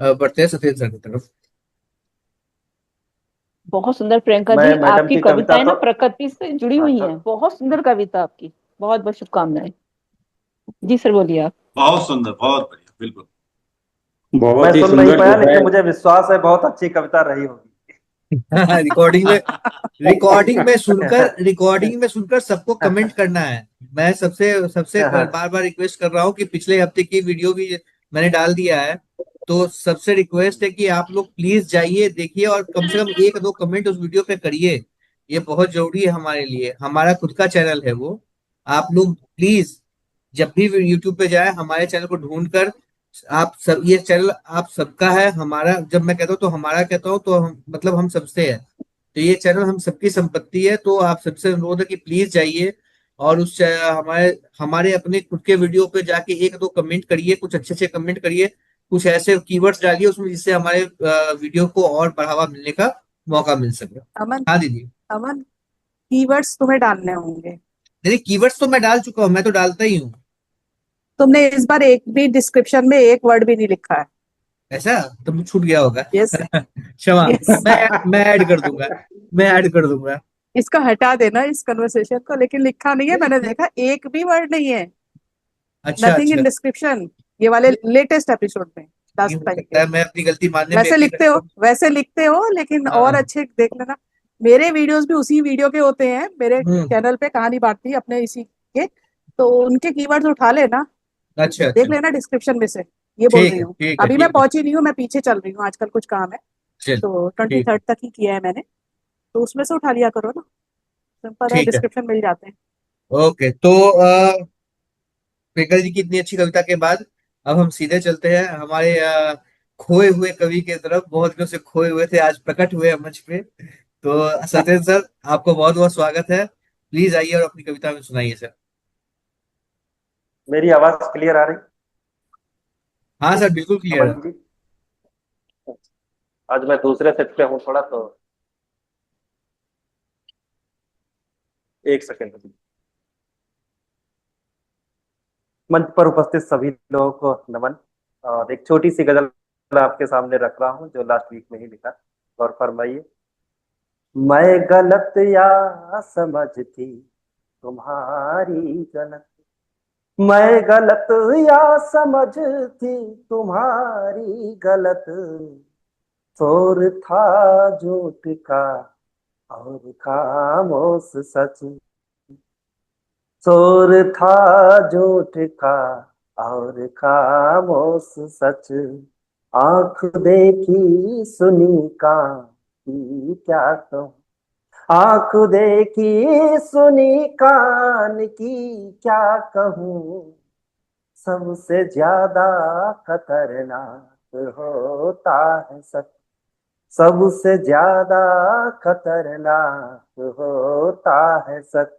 बढ़ते हैं सफेद सर की तरफ। बहुत सुंदर प्रियंका मैं जी, मैडम आपकी की कविता कविताएं ना तो, प्रकृति से जुड़ी हुई हाँ, हैं। बहुत सुंदर कविता आपकी। बहुत बहुत शुभकामनाएं। जी सर, बोलिए आप। बहुत सुंदर, बहुत बढ़िया, बिल्कुल। मैं बहुत ही सुन नहीं सुंदर पाया जो है। लेकिन मुझे विश्वास है बहुत अच्छी कविता रही होगी। रिकॉर्डिंग में, रिकॉर्डिंग में सुनकर सबको कमेंट करना है। मैं सबसे सबसे बार बार रिक्वेस्ट कर रहा हूँ कि पिछले हफ्ते की वीडियो भी मैंने डाल दिया है, तो सबसे रिक्वेस्ट है कि आप लोग प्लीज जाइए, देखिए, और कम से कम 1-2 कमेंट उस वीडियो पे करिए। ये बहुत जरूरी है हमारे लिए, हमारा खुद का चैनल है वो। आप लोग प्लीज जब भी यूट्यूब पे जाए हमारे चैनल को ढूंढकर, आप सब, ये चैनल आप सबका है। हमारा, जब मैं कहता हूँ तो हमारा कहता हूँ तो हम मतलब हम सबसे है। तो ये चैनल हम सबकी संपत्ति है। तो आप सबसे अनुरोध है कि प्लीज जाइए और हमारे हमारे अपने खुद के वीडियो पे जाके 1-2 कमेंट करिए, कुछ अच्छे अच्छे कमेंट करिए, कुछ ऐसे कीवर्ड्स डालिए उसमें जिससे हमारे वीडियो को और बढ़ावा मिलने का मौका मिल सके। अमन, हाँ दीदी। अमन, कीवर्ड्स तुम्हें डालने होंगे। नहीं, कीवर्ड्स तो मैं डाल चुका हूँ, मैं तो डालता ही हूँ। तुमने इस बार एक भी डिस्क्रिप्शन में एक वर्ड भी नहीं लिखा है। ऐसा तो छूट गया होगा। यस। क्षमा। यस। मैं ऐड कर दूंगा, मैं ऐड कर दूंगा। इसको हटा देना इस कन्वर्सेशन को, लेकिन लिखा नहीं है, मैंने देखा एक भी वर्ड नहीं है। अच्छा नथिंग इन अच्छा। डिस्क्रिप्शन, ये वाले लेटेस्ट एपिसोड में, ये लास्ट हो टाइम सकता के। है, मैं अपनी गलती मानने में वैसे यकीन लिखते रखता हो, हूँ। वैसे लिखते हो, लेकिन और हाँ। अच्छे देख लेना। मेरे वीडियोस भी उसी वीडियो के होते हैं, मेरे हम्म। चैनल पे कहानी बांटती अपने इसी के। तो उनके कीवर्ड्स उठा लेना, अच्छा अच्छा। देख लेना डिस्क्रिप्शन में से। ये बोल ठीक रही है हूँ। ठीक है अभी मैं ठीक है। पहुंची नहीं हूँ, मैं पीछे चल रही हूँ, आजकल कुछ काम है। चल तो ट्वेंटी ठीक है थर्ड तक ही किया है मैंने, तो उसमें से उठा लिया करो ना। सिंपल है, ठीक है। डिस्क्रिप्शन मिल जाते हैं। ओके, तो प्रियंका जी की इतनी अच्छी कविता के बाद अब हम सीधे चलते हैं हमारे खोए हुए कवि के तरफ। बहुत दिनों से खोए हुए थे, आज प्रकट हुए हैं मंच पे। तो सत्येंद्र सर, आपको बहुत बहुत स्वागत है। प्लीज आइए और अपनी कविता में सुनाइए सर। मेरी आवाज क्लियर आ रही? हाँ सर, बिल्कुल क्लियर अमन है। जी, आज मैं दूसरे सेट पे हूँ थोड़ा, तो एक सेकेंड। मंच पर उपस्थित सभी लोगों को नमन। और एक छोटी सी गजल आपके सामने रख रहा हूँ जो लास्ट वीक में ही लिखा। और फरमाइए। मैं गलत या समझती तुम्हारी गलत, मैं गलत या समझती तुम्हारी गलत, शोर था झूठ का और खामोश सच, शोर था झूठ का और खामोश सच, आंख देखी सुनी कान की क्या कहूँ, आंख देखी सुनी कान की क्या कहूँ, सबसे ज्यादा खतरनाक होता है सच, सबसे ज्यादा खतरनाक होता है सच।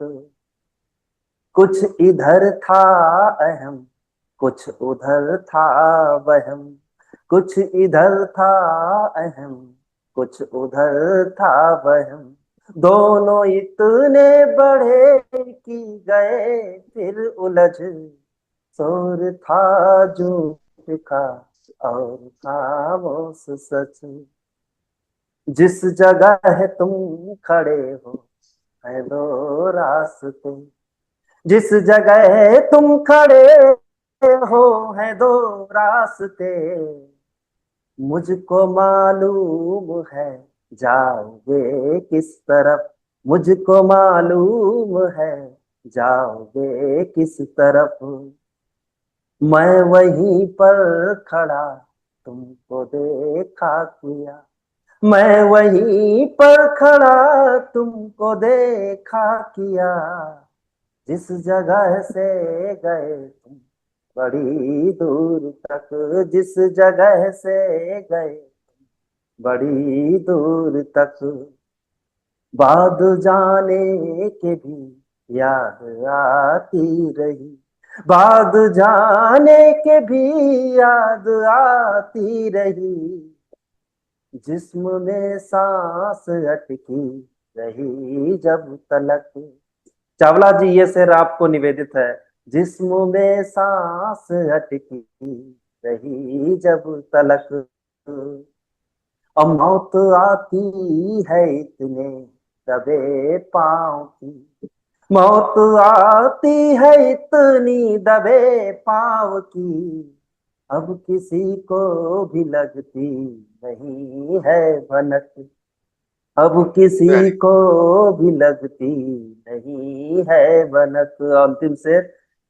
कुछ इधर था अहम, कुछ उधर था वहम, कुछ इधर था अहम, कुछ उधर था वहम, दोनों इतने बड़े कि गए फिर उलझ, शोर था झूठ का और खामोश सच, जिस जगह तुम खड़े हो है दो रास्ते, जिस जगह तुम खड़े हो है दो रास्ते, मुझको मालूम है जाओगे किस तरफ, मुझको मालूम है जाओगे किस तरफ, मैं वहीं पर खड़ा तुमको देखा किया, मैं वहीं पर खड़ा तुमको देखा किया, जिस जगह से गए तुम बड़ी दूर तक, जिस जगह से गए बड़ी दूर तक, बाद जाने के भी याद आती रही, बाद जाने के भी याद आती रही, जिस्म में सांस अटकी रही जब तलक। चावला जी ये शेर आपको निवेदित है। जिस्म में सांस अटकी रही जब तलक, अब मौत आती है इतने दबे पांव की, मौत आती है इतनी दबे पांव की, अब किसी को भी लगती नहीं है भनक, अब किसी को भी लगती नहीं है भनक। अंतिम शेर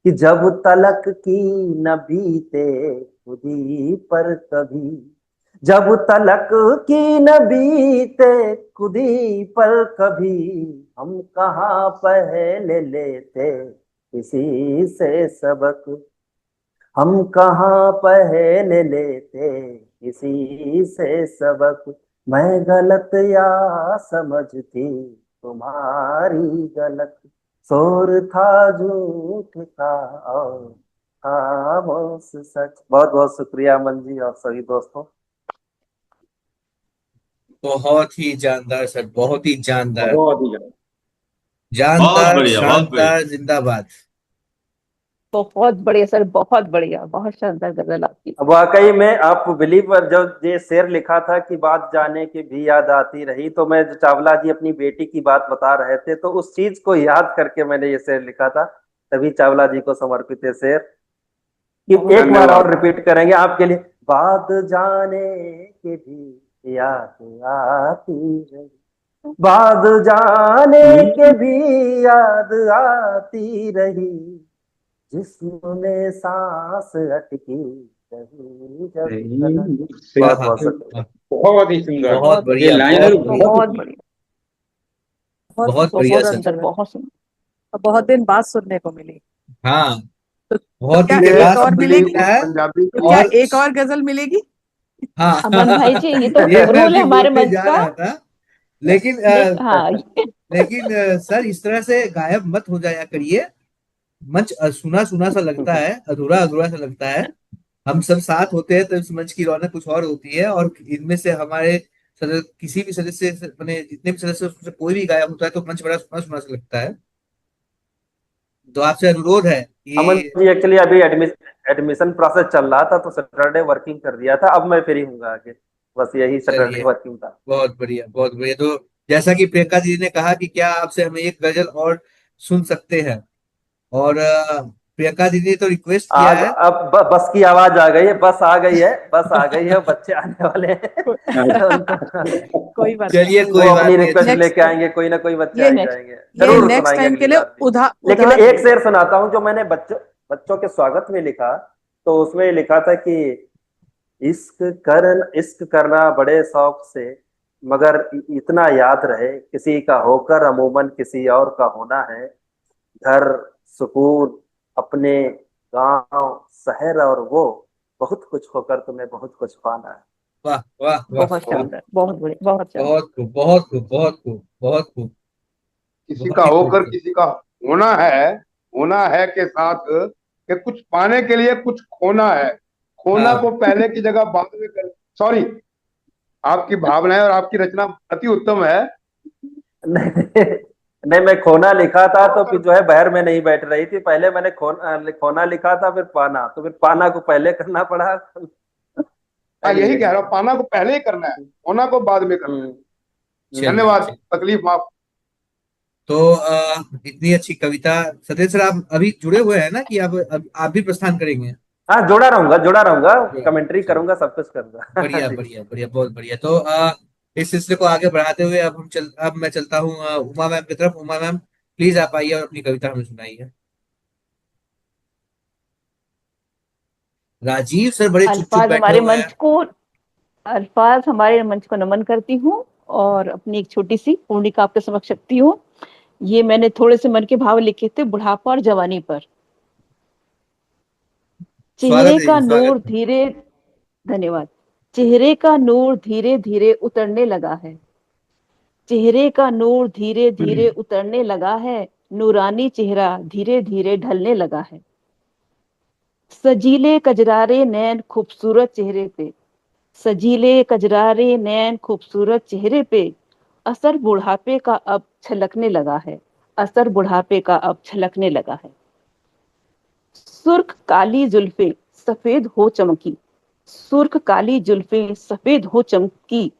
कि जब तलक की न बीते खुदी पर कभी, जब तलक की न बीते खुदी पर कभी, हम कहाँ पहले लेते किसी से सबक, हम कहाँ पहले लेते किसी से सबक, मैं गलत या समझती तुम्हारी गलत, शोर था झूठ का और खामोश सच। बहुत बहुत शुक्रिया अमन जी और सभी दोस्तों। बहुत ही जानदार सर, बहुत ही जानदार। बहुत ही ज्यादा। बहुत जानदार बढ़िया, बहुत बढ़िया। शानदार, जिंदाबाद। बहुत बढ़िया सर, बहुत बढ़िया, बहुत शानदार गजल आपकी। वाकई में आप बिलीव, जब ये शेर लिखा था कि बात जाने की भी याद आती रही, तो मैं चावला जी अपनी बेटी की बात बता रहे थे तो उस चीज को याद करके मैंने ये शेर लिखा था, तभी चावला जी को समर्पित है शेर कि एक बार और रिपीट करेंगे आपके लिए। बात जाने के भी याद आती रही, बात जाने के भी याद आती रही, जिस्म में सांस अटकी रही जब तलक। बहुत बहुत शुक्रिया। बहुत ही सुंदर। बहुत ये बढ़िया, लाइन बहुत बहुत बढ़िया, बहुत बढ़िया, बहुत बढ़िया बहुत सर। सुंदर, बहुत सुंदर। और बहुत दिन बाद सुनने को मिली। हाँ, तो बहुत क्या दिन के ये एक बाद और सुनने को मिलेगी? मिला है। पंजाबी तो क्या और एक और गजल मिलेगी? हाँ अमन भाई जी, ये तो ये मैं रूल है अभी हमारे बोलने मंच जा का। रहा था, लेकिन हाँ। लेकिन सर इस तरह से गायब मत हो जाया करिए। मंच सुना सुना सा लगता है, अधूरा अधूरा सा लगता है। हम सब साथ होते हैं तो इस मंच की रौनक कुछ और होती है। और इनमें से हमारे किसी भी सदस्य मैंने जितने भी सदस्य हैं, उसमें से कोई भी गायब होता है तो मंच बड़ा सुना सुना सा लगता है। तो आपसे अनुरोध है अमन कि जी एक्चुअली अभी एडमिशन प्रोसेस चल रहा था तो सैटरडे वर्किंग कर दिया था, अब मैं फ्री हूँ आगे, बस यही सैटरडे चलिए, वर्किंग था। बहुत बढ़िया, बहुत बढ़िया। तो जैसा कि प्रियंका जी ने कहा कि क्या आपसे हम एक गजल और सुन सकते हैं, और प्रियंका दीदी ने तो रिक्वेस्ट किया आज है। अब बस की आवाज आ गई है, बस आ गई है, बस आ गई है, बच्चे आने वाले हैं। कोई बात नहीं, चलिए कोई वो कोई बात अपनी बात नहीं, रिक्वेस्ट अच्छी नेक्स्ट लेके आएंगे, कोई ना कोई बच्चे ये आ ही नेक्स्ट जाएंगे, ये जरूर नेक्स्ट सुनाएंगे टाइम के अगली लिए बार भी। उधार लेकिन उधार एक ले शेर सुनाता हूँ जो मैंने बच्चों के स्वागत में लिखा। तो उसमें लिखा था कि इश्क करना बड़े शौक से, मगर इतना याद रहे किसी का होकर अमूमन किसी और का होना है। घर, सुकून, अपने, गांव, शहर और वो, बहुत कुछ होकर तुम्हें बहुत कुछ पाना है। वाह वाह वाह बहुत वाह। शानदार, बहुत बढ़िया, बहुत शानदार। बहुत खूब, बहुत खूब, बहुत खूब, बहुत खूब। किसी का बहुत ही होकर खूबसूरत। किसी का होना है के साथ कि कुछ पाने के लिए कुछ खोना है। खोना हाँ, को पहले की जगह बाद में कर। सॉरी, आपकी भावनाएं और आपकी रचना अति उत्तम है। नहीं, नहीं, मैं खोना लिखा था तो होकर, फिर जो है बहर में नहीं बैठ रही थी। पहले मैंने खोना लिखा था, फिर पाना, तो फिर पाना को पहले करना पड़ा। हाँ यही एनीवे। कह रहा हूँ, पाना को पहले ही करना है, होना को बाद में करना है। चलिए धन्यवाद, चलिए। तकलीफ माफ। तो इतनी अच्छी कविता। सत्येंद्र सर, आप अभी जुड़े हुए हैं ना, कि आप भी प्रस्थान करेंगे? हाँ, जुड़ा रहूंगा, कमेंट्री चलिए, करूंगा, सब कुछ करूंगा। बढ़िया जी। बढ़िया बढ़िया, बहुत बढ़िया। तो इस सिलसिले को आगे बढ़ाते हुए अब मैं चलता हूँ उमा मैम की तरफ। उमा मैम, प्लीज आप आइए और अपनी कविता हमें सुनाइए। राजीव सर बड़े चुप चुप अल्फाज बैठे हमारे हुए मंच हैं। को अल्फाज हमारे मंच को नमन करती हूँ, और अपनी एक छोटी सी पूर्णिका आपके समक्ष रखती हूँ। ये मैंने थोड़े से मन के भाव लिखे थे बुढ़ापा और जवानी पर। स्वागत चेहरे है का जी, स्वागत नूर है। धीरे धन्यवाद। चेहरे का नूर धीरे धीरे उतरने लगा है। चेहरे का नूर धीरे धीरे उतरने लगा है। नूरानी चेहरा धीरे धीरे ढलने लगा है। सजीले कजरारे नैन खूबसूरत चेहरे पे। सजीले कजरारे नैन खूबसूरत चेहरे पे। असर बुढ़ापे का अब छलकने लगा है। असर बुढ़ापे का अब छलकने लगा है। सुर्ख काली जुल्फे सफेद हो चमकी। सुर्ख काली जुल्फे सफेद हो चमकी।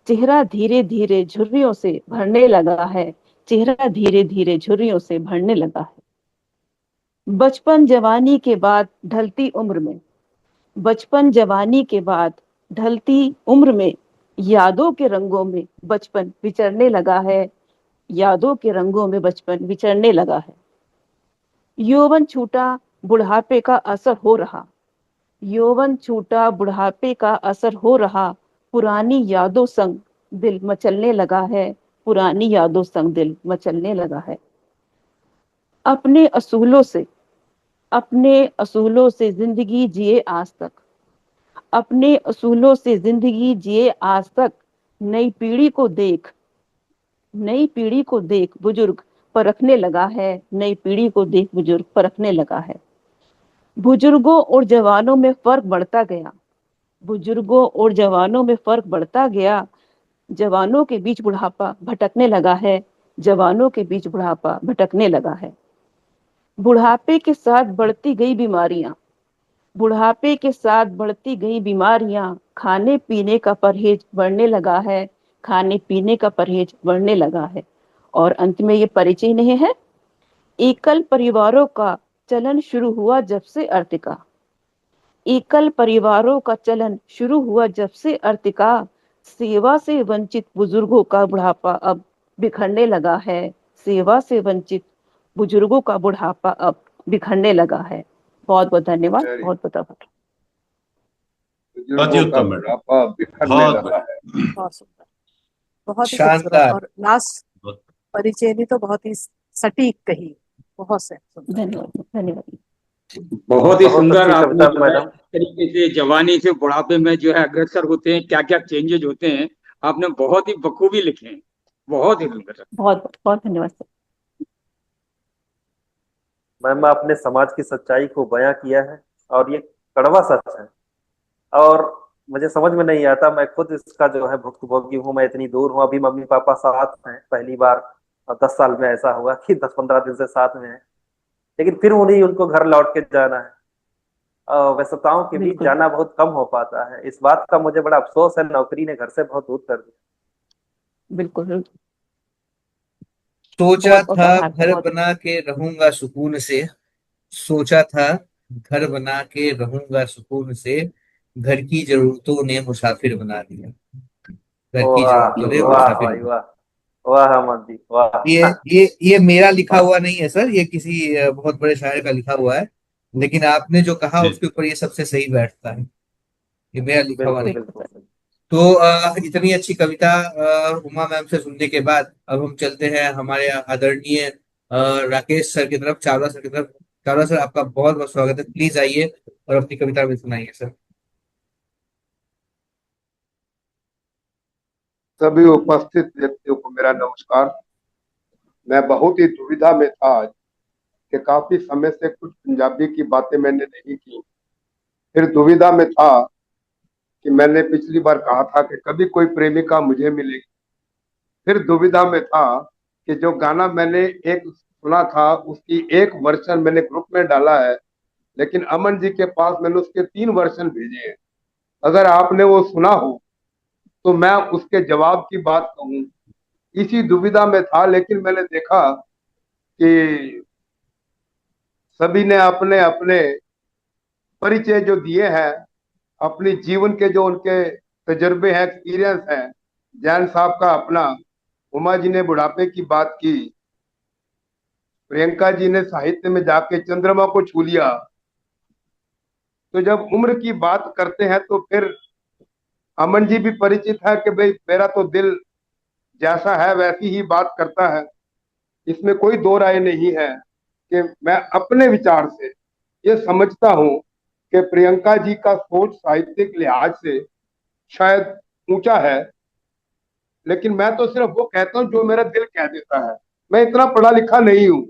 चेहरा धीरे धीरे झुर्रियों से भरने लगा है। चेहरा धीरे धीरे झुर्रियों से भरने लगा है। बचपन जवानी के बाद ढलती उम्र में। बचपन जवानी के बाद ढलती उम्र में। यादों के रंगों में बचपन विचरने लगा है। यादों के रंगों में बचपन विचरने लगा है। यौवन छूटा बुढ़ापे का असर हो रहा। यौवन छूटा बुढ़ापे का असर हो रहा। पुरानी यादों संग दिल मचलने लगा है। पुरानी यादों संग दिल मचलने लगा है। अपने असूलों से अपने असूलों से जिंदगी जिए आज तक। अपने असूलों से जिंदगी जिए आज तक। नई पीढ़ी को देख नई पीढ़ी को देख बुजुर्ग परखने लगा है। नई पीढ़ी को देख बुजुर्ग परखने लगा है। बुजुर्गों और जवानों में फर्क बढ़ता गया। बुजुर्गों और जवानों में फर्क बढ़ता गया। जवानों के बीच बुढ़ापा भटकने लगा है। जवानों के बीच बुढ़ापा भटकने लगा है। बुढ़ापे के साथ बढ़ती गई बीमारियां। बुढ़ापे के साथ बढ़ती गई बीमारियां। खाने पीने का परहेज बढ़ने लगा है। खाने पीने का परहेज बढ़ने लगा है। और अंत में ये परिचय नहीं है। एकल परिवारों का चलन शुरू हुआ जब से अर्तिका। एकल परिवारों का चलन शुरू हुआ जब से अर्तिका। सेवा से वंचित बुजुर्गों का बुढ़ापा अब बिखरने लगा है। सेवा से वंचित बुजुर्गों का बुढ़ापा अब बिखरने लगा है। बहुत बहुत धन्यवाद, वेरी, बहुत बहुत आभार। बहुत ही बुजुर्गों का उत्तम मैडम, बुढ़ापा बिखरने बहुत लगा है। बढ़िया। बहुत सुंदर, बहुत ही खूबसूरत, शानदार। और लास्ट बहुत- परिचय भी तो बहुत ही सटीक कही, बहुत से सुंदर। धन्यवाद, धन्यवाद। बहुत ही बहुत सुंदर अच्छी आपने कविता जो है मैडम। तरीके से जवानी से बुढ़ापे में जो है अग्रसर होते हैं, क्या क्या चेंजेज होते हैं, आपने बहुत ही बखूबी लिखे हैं। बहुत ही सुंदर। बहुत बहुत धन्यवाद सर। मैम, आपने समाज की सच्चाई को बयां किया है, और ये कड़वा सच है। और मुझे समझ में नहीं आता, मैं खुद इसका जो है भुक्तभोगी हूँ। मैं इतनी दूर हूँ, अभी मम्मी पापा साथ हैं पहली बार, और 10 साल में ऐसा हुआ कि 10-15 दिन से साथ में है। लेकिन फिर उन्हीं उनको घर लौट के जाना है। व्यस्तताओं के बीच बिल्कुल, जाना बहुत कम हो पाता है। इस बात का मुझे बड़ा अफसोस है, नौकरी ने घर से बहुत दूर कर दिया। बिल्कुल, बिल्कुल। सोचा बहुत बहुत था आभार सर, घर बहुत। बना के रहूंगा सुकून से, सोचा था घर बना के रहूंगा सुकून से, घर की जरूरतों ने मुसाफिर बना दिया। घर की वाह जरूरतों ने वाह मुसाफिर भाई बना। वाह। वाह अमन जी वाह। ये मेरा लिखा हुआ नहीं है सर, ये किसी बहुत बड़े शायर का लिखा हुआ है। लेकिन आपने जो कहा जी उसके ऊपर ये सबसे सही बैठता है। ये मेरा लिखा हुआ बिल्कुल नहीं। बिल्कुल बिल्कुल। बिल्कुल। तो इतनी अच्छी कविता उमा मैम से सुनने के बाद अब हम चलते हैं हमारे आदरणीय राकेश सर की तरफ, चावला सर की तरफ। चावला सर, आपका बहुत बहुत स्वागत है, प्लीज आइए और अपनी कविता भी सुनाइए सर। सभी उपस्थित व्यक्तियों को मेरा नमस्कार। मैं बहुत ही दुविधा में था आज कि काफी समय से कुछ पंजाबी की बातें मैंने नहीं की। फिर दुविधा में था कि मैंने पिछली बार कहा था कि कभी कोई प्रेमिका मुझे मिलेगी। फिर दुविधा में था कि जो गाना मैंने एक सुना था उसकी एक वर्जन मैंने ग्रुप में डाला है, लेकिन अमन जी के पास मैंने उसके 3 वर्जन भेजे हैं। अगर आपने वो सुना हो तो मैं उसके जवाब की बात कहूँ। इसी दुविधा में था, लेकिन मैंने देखा कि सभी ने अपने अपने परिचय जो दिए हैं, अपनी जीवन के जो उनके तजर्बे हैं, एक्सपीरियंस हैं। जैन साहब का अपना, उमा जी ने बुढ़ापे की बात की, प्रियंका जी ने साहित्य में जाके चंद्रमा को छू लिया। तो जब उम्र की बात करते हैं तो फिर अमन जी भी परिचित है कि भाई मेरा तो दिल जैसा है वैसी ही बात करता है। इसमें कोई दो राय नहीं है कि मैं अपने विचार से ये समझता हूं कि प्रियंका जी का सोच साहित्यिक लिहाज से शायद ऊंचा है, लेकिन मैं तो सिर्फ वो कहता हूँ जो मेरा दिल कह देता है। मैं इतना पढ़ा लिखा नहीं हूँ।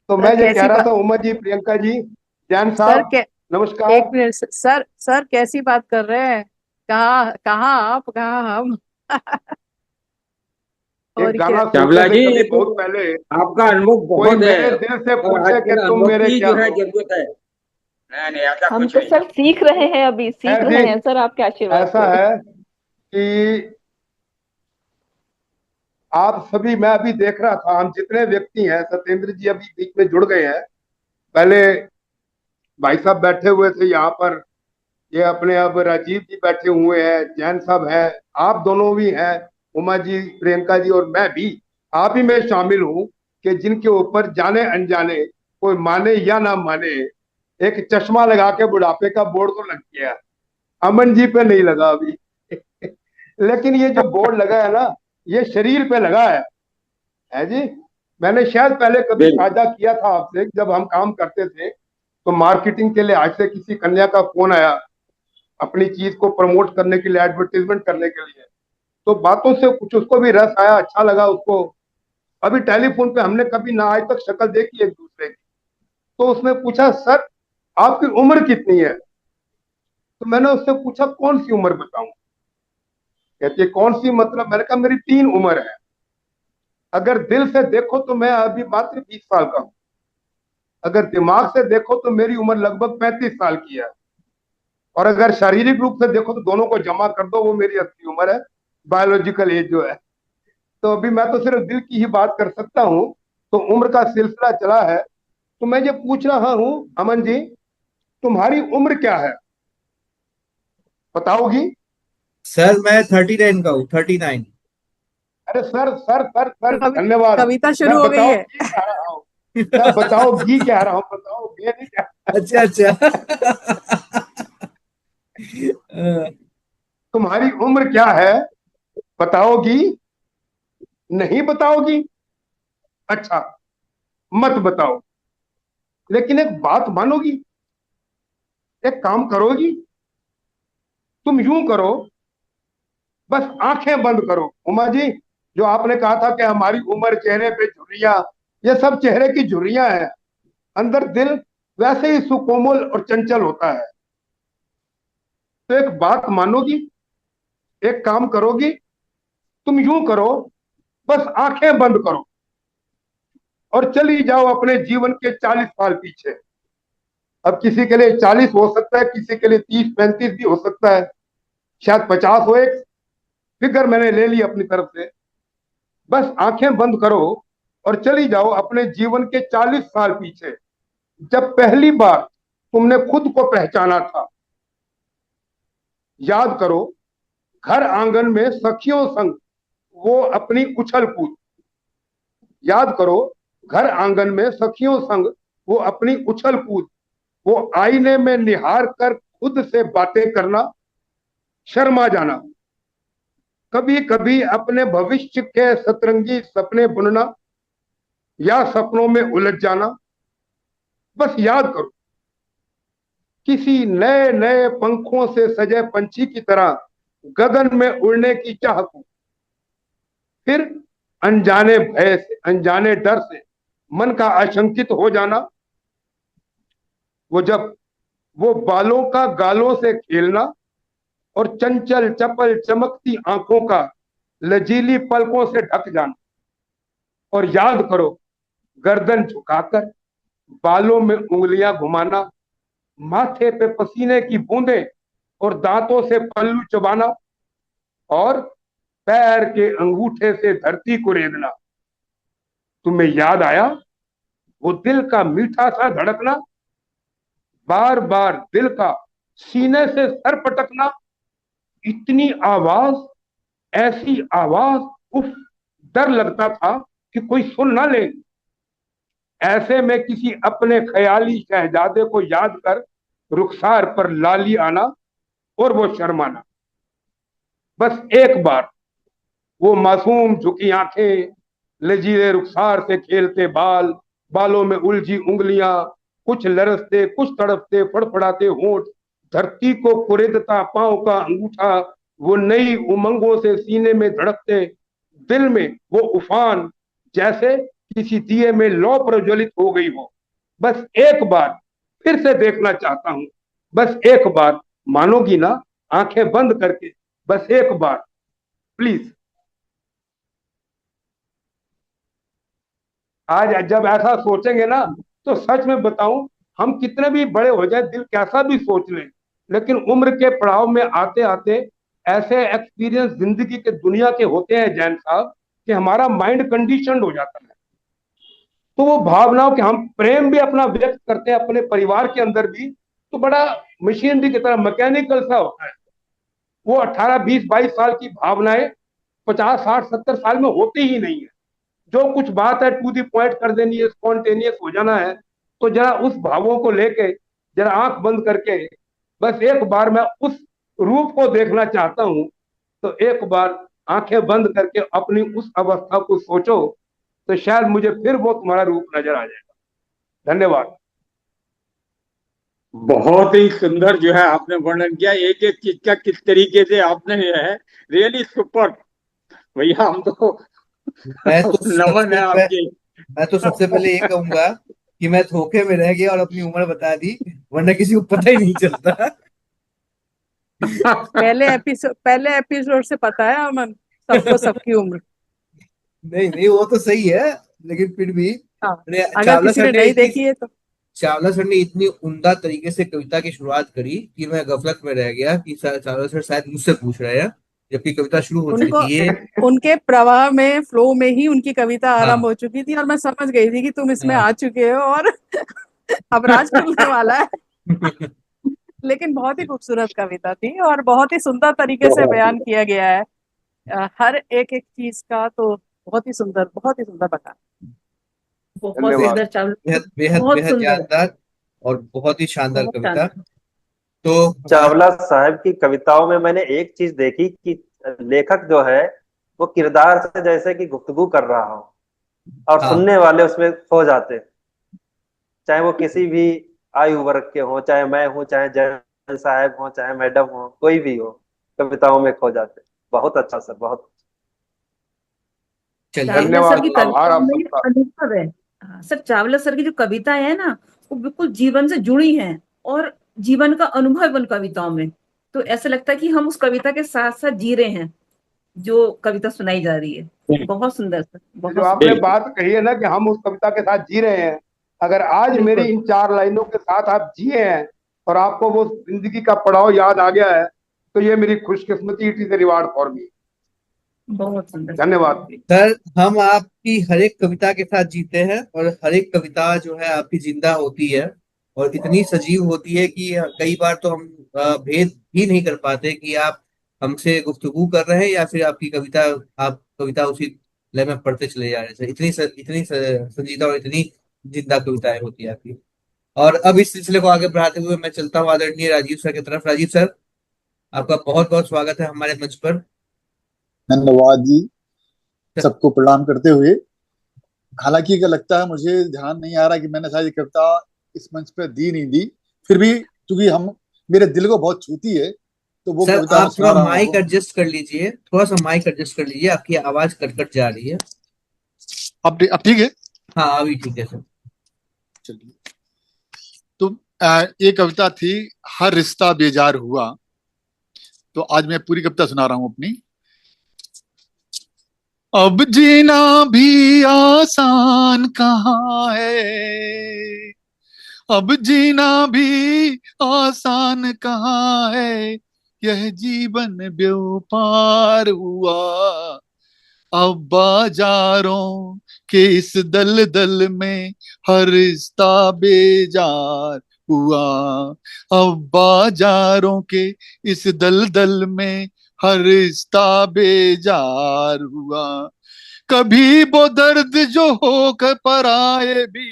तो सर मैं ये कह कैसी रहा बात। था, उमा जी, प्रियंका जी, जैन सर साहब, कै, एक नमस्कार। मिनट सर, सर कैसी बात कर रहे हैं। कहाँ कहाँ आप, कहाँ हम। एक और क्या। गाना सुनते चावला थे जी, ये कभी तो बहुत पहले, आपका अनुभव कोई बहुत मेरे है, दिल से और पूछे कि आजकल तुम अनुभव मेरे की क्या जो है हो। जरूरत है। नहीं नहीं, ऐसा हम कुछ तो नहीं है। सर सीख रहे हैं, अभी सीख खैर रहे जी, हैं सर आपके आशीर्वाद ऐसा से। है कि आप सभी, मैं अभी देख रहा था, हम जितने व्यक्ति हैं, सत्येंद्र जी अभी बीच में जुड़ गए हैं। पहले भाई साहब बैठे हुए थे यहाँ पर, ये अपने अब राजीव जी बैठे हुए हैं, जैन साहब हैं, आप दोनों भी हैं, उमा जी, प्रियंका जी, और मैं भी, आप ही में शामिल हूं कि जिनके ऊपर जाने अनजाने, कोई माने या ना माने, एक चश्मा लगा के बुढ़ापे का बोर्ड तो लग गया। अमन जी पे नहीं लगा अभी। लेकिन ये जो बोर्ड लगा है ना, ये शरीर पे लगा है जी। मैंने शायद पहले कभी बिल्कुल। साझा किया था आपसे, जब हम काम करते थे तो मार्केटिंग के लिए आज से किसी कन्या का फोन आया, अपनी चीज को प्रमोट करने के लिए, एडवर्टीजमेंट करने के लिए। तो बातों से कुछ उसको भी रस आया, अच्छा लगा उसको। अभी टेलीफोन पे हमने कभी ना आज तक शक्ल देखी एक दूसरे की। तो उसने पूछा, सर आपकी उम्र कितनी है? तो मैंने उससे पूछा कौन सी उम्र बताऊं? कहती है कौन सी मतलब? मैंने कहा मेरी 3 उम्र है। अगर दिल से देखो तो मैं अभी मात्र 20 साल का हूं। अगर दिमाग से देखो तो मेरी उम्र लगभग 35 साल की है। और अगर शारीरिक रूप से देखो तो दोनों को जमा कर दो, वो मेरी असली उम्र है, बायोलॉजिकल एज जो है। तो अभी मैं तो सिर्फ दिल की ही बात कर सकता हूँ। तो उम्र का सिलसिला चला है, तो मैं ये पूछ रहा हूँ, अमन जी, तुम्हारी उम्र क्या है, बताओगी? सर मैं 39 का हूँ, 39। अरे सर सर सर सर, कवि, धन्यवाद। कविता मैं शुरू हो गई है। बताओगी कह रहा हूँ, मैं बताओगी कह रहा हूँ, बताओगे नहीं क्या? अच्छा अच्छा। अ, तुम्हारी उम्र क्या है, बताओगी? नहीं बताओगी? अच्छा, मत बताओ। लेकिन एक बात मानोगी, एक काम करोगी? तुम यूं करो, बस आंखें बंद करो। उमा जी, जो आपने कहा था कि हमारी उम्र, चेहरे पे झुर्रियां, ये सब चेहरे की झुर्रियां हैं। अंदर दिल वैसे ही सुकोमल और चंचल होता है। तो एक बात मानोगी, एक काम करोगी? तुम यूं करो, बस आंखें बंद करो और चली जाओ अपने जीवन के 40 साल पीछे। अब किसी के लिए 40 हो सकता है, किसी के लिए 30-35 भी हो सकता है, शायद 50 हो। एक फिगर मैंने ले ली अपनी तरफ से। बस आंखें बंद करो और चली जाओ अपने जीवन के 40 साल पीछे। जब पहली बार तुमने खुद को पहचाना था। याद करो, घर आंगन में सखियों संग वो अपनी उछल कूद। याद करो, घर आंगन में सखियों संग वो अपनी उछल कूद। वो आईने में निहार कर खुद से बातें करना, शर्मा जाना। कभी कभी अपने भविष्य के सतरंगी सपने बुनना या सपनों में उलझ जाना। बस याद करो, किसी नए नए पंखों से सजे पंछी की तरह गगन में उड़ने की चाह को। फिर अनजाने भय से, अनजाने डर से मन का आशंकित हो जाना। वो बालों का गालों से खेलना और चंचल चपल चमकती आंखों का लजीली पलकों से ढक जाना। और याद करो, गर्दन झुकाकर बालों में उंगलियां घुमाना, माथे पे पसीने की बूंदें और दांतों से पल्लू चबाना, और पैर के अंगूठे से धरती को रेंगना। तुम्हें याद आया वो दिल का मीठा सा धड़कना, बार बार दिल का सीने से सर पटकना। इतनी आवाज, ऐसी आवाज, उफ, डर लगता था कि कोई सुन ना ले। ऐसे में किसी अपने ख्याली शहजादे को याद कर रुखसार पर लाली आना और वो शर्माना। बस एक बार वो मासूम झुकी आंखें, लजीले रुखसार से खेलते बाल, बालों में उलझी उंगलियां, कुछ लरसते कुछ तड़पते फड़फड़ाते होंठ, धरती को कुरेदता पांव का अंगूठा, वो नई उमंगों से सीने में धड़कते दिल में वो उफान, जैसे किसी दिए में लौ प्रज्वलित हो गई हो। बस एक बार फिर से देखना चाहता हूं, बस एक बार, मानोगी ना, आंखें बंद करके, बस एक बार प्लीज। आज जब ऐसा सोचेंगे ना, तो सच में बताऊं, हम कितने भी बड़े हो जाए, दिल कैसा भी सोच लें, लेकिन उम्र के पड़ाव में आते आते ऐसे एक्सपीरियंस जिंदगी के दुनिया के होते हैं जैन साहब, कि हमारा माइंड कंडीशनड हो जाता है। तो वो भावनाओं के, हम प्रेम भी अपना व्यक्त करते हैं अपने परिवार के अंदर भी, तो बड़ा मशीनरी की तरह मैकेनिकल सा होता है। वो 18 20 22 साल की भावनाएं 50 60 70 साल में होती ही नहीं है। जो कुछ बात है टू दी पॉइंट कर देनी है, स्पॉन्टेनियस हो जाना है। तो जरा उस भावों को लेके जरा आंख बंद करके बस एक बार मैं उस रूप को देखना चाहता हूं। तो एक बार आंखें बंद करके अपनी उस अवस्था को सोचो, तो शायद मुझे फिर वो तुम्हारा रूप नजर आ जाएगा। धन्यवाद। बहुत ही सुंदर जो है आपने वर्णन किया, एक एक चीज का किस तरीके से आपने जो है, रियली सुपर। भैया हम तो मैं तो नमन है सबसे मैं, आपके। मैं तो सबसे पहले ये कहूंगा कि मैं धोखे में रह गया और अपनी उम्र बता दी, वरना किसी को पता ही नहीं चलता। पहले एपिसोड से पता है अमन सबको सबकी उम्र। नहीं नहीं, वो तो सही है, लेकिन फिर भी हाँ, अरे, अगर किसी ने नहीं देखी है तो। चावला सर ने इतनी उम्दा तरीके से कविता की शुरुआत करी कि मैं गफलत में रह गया कि चावला सर शायद मुझसे पूछ रहे हैं, जबकि कविता शुरू हो चुकी उनको थी ये। उनके प्रवाह में, फ्लो में ही उनकी कविता आरंभ हाँ हो चुकी थी, और मैं समझ गई थी कि तुम इसमें हाँ। आ चुके हो और अब राज खुलने वाला है। लेकिन बहुत ही खूबसूरत कविता थी और बहुत ही सुंदर तरीके से बहुत बयान किया गया है हर एक एक चीज का। तो बहुत ही सुंदर, बहुत ही सुंदर बता। बहुत धन्यवाद। सुंदर चावला, बेहद बेहद बहुत बेहद सुंदर, जानदार और बहुत ही शानदार बहुत कविता। शानदार। तो चावला साहब की कविताओं में मैंने एक चीज देखी कि लेखक जो है वो किरदार से जैसे कि गुफ्तगू कर रहा हो और हाँ सुनने वाले उसमें खो जाते, चाहे वो किसी भी आयु वर्ग के हो, चाहे मैं हूँ, चाहे जैन साहब हो, चाहे मैडम हो, कोई भी हो, कविताओं में खो जाते। बहुत अच्छा सर, बहुत। चलिए। चावला सर धन्यवाद, की आभार कविता आप में सबका। अनुभव है। हाँ, सर चावला सर की जो कविताएं है ना, वो बिल्कुल जीवन से जुड़ी हैं और जीवन का अनुभव है उन कविताओं में। तो ऐसा लगता है कि हम उस कविता के साथ साथ जी रहे हैं जो कविता सुनाई जा रही है। बहुत सुंदर सर, ये जो बहुत आपने सुंदर। बिल्कुल बात कही है ना कि हम उस कविता के साथ जी रहे हैं, अगर आज मेरी बिल्कुल इन 4 लाइनों के साथ आप जिए हैं और आपको वो जिंदगी का पड़ाव याद आ गया है, तो ये मेरी खुशकिस्मती, it is reward for me. बहुत सुंदर। धन्यवाद। सर, हम आपकी हर एक कविता के साथ जीते हैं और हर एक कविता जो है आपकी जिंदा होती है और इतनी सजीव होती है कि कई बार तो हम भेद ही नहीं कर पाते कि आप हमसे गुफ्तगू कर रहे हैं या फिर आपकी कविता, आप कविता उसी लय में पढ़ते चले जा रहे हैं सर। संजीदा और इतनी जिंदा कविताएं होती है आपकी। और अब इस सिलसिले को आगे बढ़ाते हुए मैं चलता हूँ आदरणीय राजीव सर की तरफ। राजीव सर, आपका बहुत बहुत स्वागत है हमारे मंच पर। धन्यवाद जी। सबको प्रणाम करते हुए, हालांकि क्या लगता है मुझे ध्यान नहीं आ रहा कि मैंने शायद ये कविता इस मंच पर दी नहीं दी, फिर भी क्योंकि हम मेरे दिल को बहुत छूती है तो वो सर, कविता मैं आप सुना थोड़ा रहा हूँ माइक आपको। एडजस्ट कर लीजिए, थोड़ा सा माइक एडजस्ट कर लीजिए, आपकी आवाज कट कट जा रही है। अब ठीक है। हाँ, अभी ठीक है सर। चलिए, तो ये कविता थी हर रिश्ता बेजार हुआ। तो आज मैं पूरी कविता सुना रहा हूँ अपनी। अब जीना भी आसान कहाँ है, अब जीना भी आसान कहाँ है, यह जीवन व्यापार हुआ। अब बाजारों के इस दलदल में हर रिश्ता बेजार हुआ। अब बाजारों के इस दलदल में हर रिश्ता बेजार हुआ। कभी वो दर्द जो होकर पराए भी,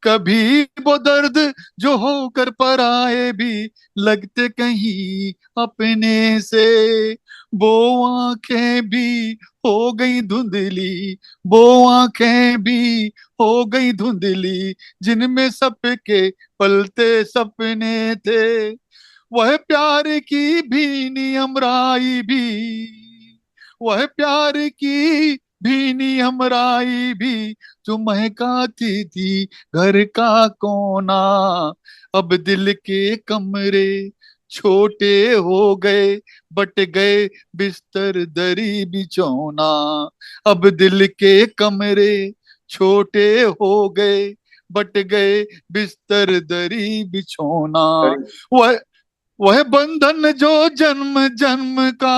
कभी वो दर्द जो होकर पराए भी लगते कहीं अपने से। वो आंखें भी हो गई धुंधली, वो आंखें भी हो गई धुंधली, जिनमें सबके पलते सपने थे। वह प्यार की भीनी अमराई भी, वह प्यार की भीनी अमराई भी जो महकाती थी घर का कोना। अब दिल के कमरे छोटे हो गए, बट गए बिस्तर दरी बिछौना। अब दिल के कमरे छोटे हो गए, बट गए बिस्तर दरी बिछौना। वह वह बंधन जो जन्म जन्म का,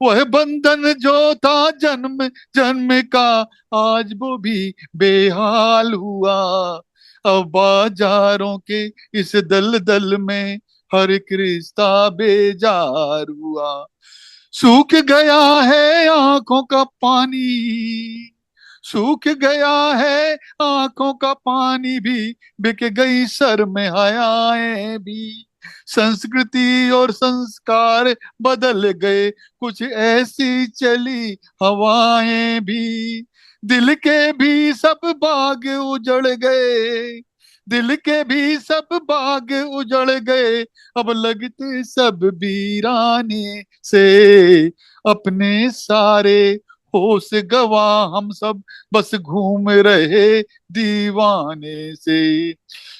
वह बंधन जो था जन्म जन्म का, आज वो भी बेहाल हुआ। अब बाजारों के इस दलदल में हर एक रिश्ता बेजार हुआ। सूख गया है आंखों का पानी, सूख गया है आंखों का पानी भी, बिक गई सर में हयाएं भी। संस्कृति और संस्कार बदल गए, कुछ ऐसी चली हवाएं भी। दिल के भी सब बाग उजड़ गए, दिल के भी सब बाग उजड़ गए, अब लगते सब वीराने से। अपने सारे होश गवा हम सब बस घूम रहे दीवाने से।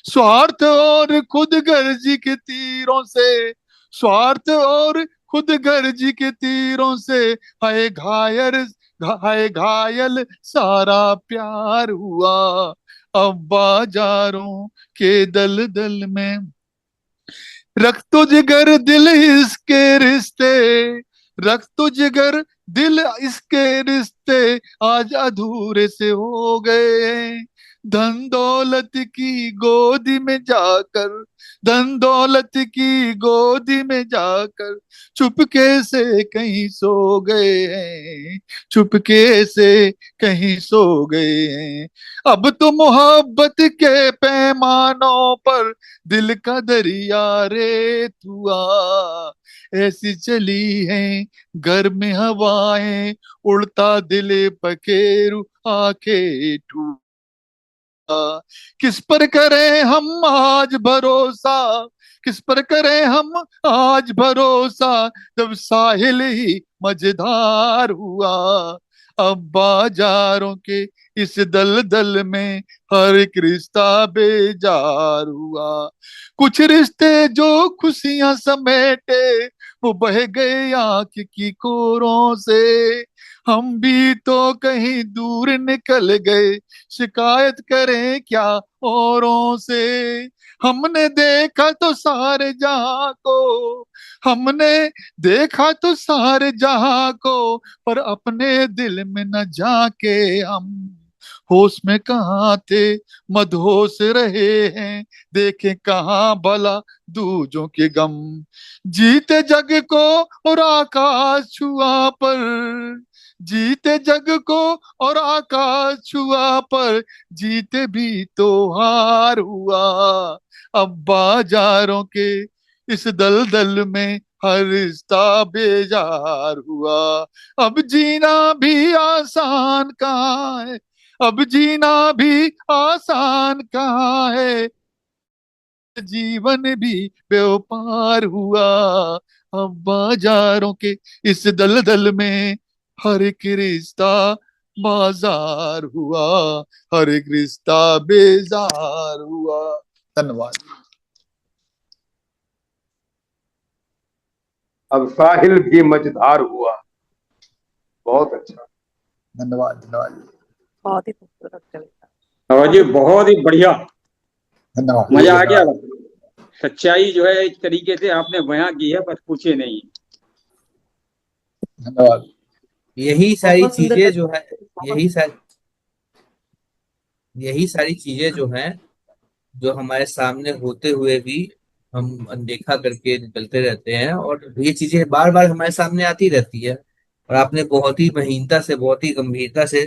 स्वार्थ और खुद गर्जी के तीरों से, स्वार्थ और खुद गर्जी के तीरों से, हाय घायल, हाय घायल सारा प्यार हुआ। अब बाजारों के दलदल में रख तो जिगर दिल इसके रिश्ते, रख तो जिगर दिल इसके रिश्ते आज अधूरे से हो गए। धन दौलत की गोदी में जाकर, धन दौलत की गोदी में जाकर चुपके से कहीं सो गए हैं, चुपके से कहीं सो गए हैं। अब तो मोहब्बत के पैमानों पर दिल का दरिया रेत हुआ। ऐसी चली है घर में हवाएं, उड़ता दिल पखेरु आके ठूठा। किस पर करें हम आज भरोसा, किस पर करें हम आज भरोसा, जब साहिल ही मझधार हुआ। अब बाजारों के इस दलदल में हर एक रिश्ता बेजार हुआ। कुछ रिश्ते जो खुशियां समेटे, वो बह गए आंख की कोरों से। हम भी तो कहीं दूर निकल गए, शिकायत करें क्या औरों से। हमने देखा तो सारे जहां को, हमने देखा तो सारे जहां को, पर अपने दिल में न जाके हम होश में कहाँ थे, मदहोश रहे हैं, देखे कहाँ भला दूजों के गम। जीते जग को और आकाश छुआ पर, जीते जग को और आकाश छुआ पर, जीते भी तो हार हुआ। अब बाजारों के इस दलदल में हर रिश्ता बेजार हुआ। अब जीना भी आसान कहाँ है, अब जीना भी आसान कहाँ है, जीवन भी व्यापार हुआ। अब बाजारों के इस दलदल में हर एक रिश्ता बाजार हुआ, हर एक रिश्ता बेजार हुआ। धन्यवाद। अब साहिल भी मझधार हुआ। बहुत अच्छा। धन्यवाद। धन्यवाद। बहुत ही खूबसूरत कविता। और जी बहुत ही बढ़िया, धन्यवाद। मजा आ गया। सच्चाई जो है इस तरीके से आपने बयां की है, बस पूछे नहीं। धन्यवाद। यही सारी बहुत सुंदर चीजें जो है, कविता। यही सारी यही सारी चीजें जो हैं, जो हमारे सामने होते हुए भी हम अनदेखा करके निकलते रहते हैं, और ये चीजें बार बार हमारे सामने आती रहती है। और आपने बहुत ही महीनता से, बहुत ही गंभीरता से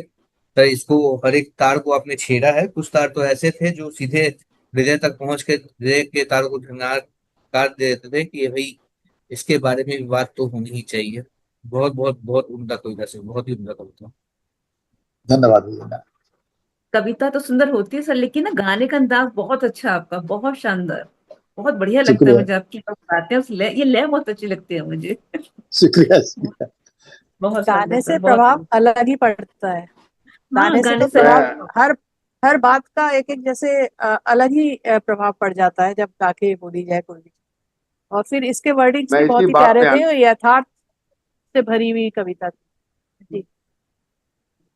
तो इसको, हर एक तार को आपने छेड़ा है। कुछ तार तो ऐसे थे जो सीधे हृदय तक पहुंच के हृदय के तारों को झंझार काट देते थे कि भाई इसके बारे में भी बात तो होनी ही चाहिए। बहुत बहुत बहुत उम्दा कविता से, बहुत ही उम्दा कविता। धन्यवाद भैया। कविता तो सुंदर होती है सर, लेकिन ना गाने का अंदाज बहुत अच्छा है आपका, बहुत शानदार। बहुत बढ़िया लगता है शुक्रिया। मुझे आपकी बात बातें, उस लय, ये लय बहुत अच्छी लगती है मुझे। शुक्रिया। शुक्रिया। बहुत सुंदर गाने सर, से बहुत प्रभाव सुंदर। अलग ही पड़ता है। हाँ, गाने से गाने तो से प्रभाव मैं अलग। हर हर बात का एक एक जैसे अलग ही प्रभाव पड़ जाता है जब गा के बोली जाए कोई भी। और फिर इसके वर्डिंग्स मैं भी इसी बहुत ही बात प्यारे पे थे, और यथार्थ से भरी हुई कविता थी जी।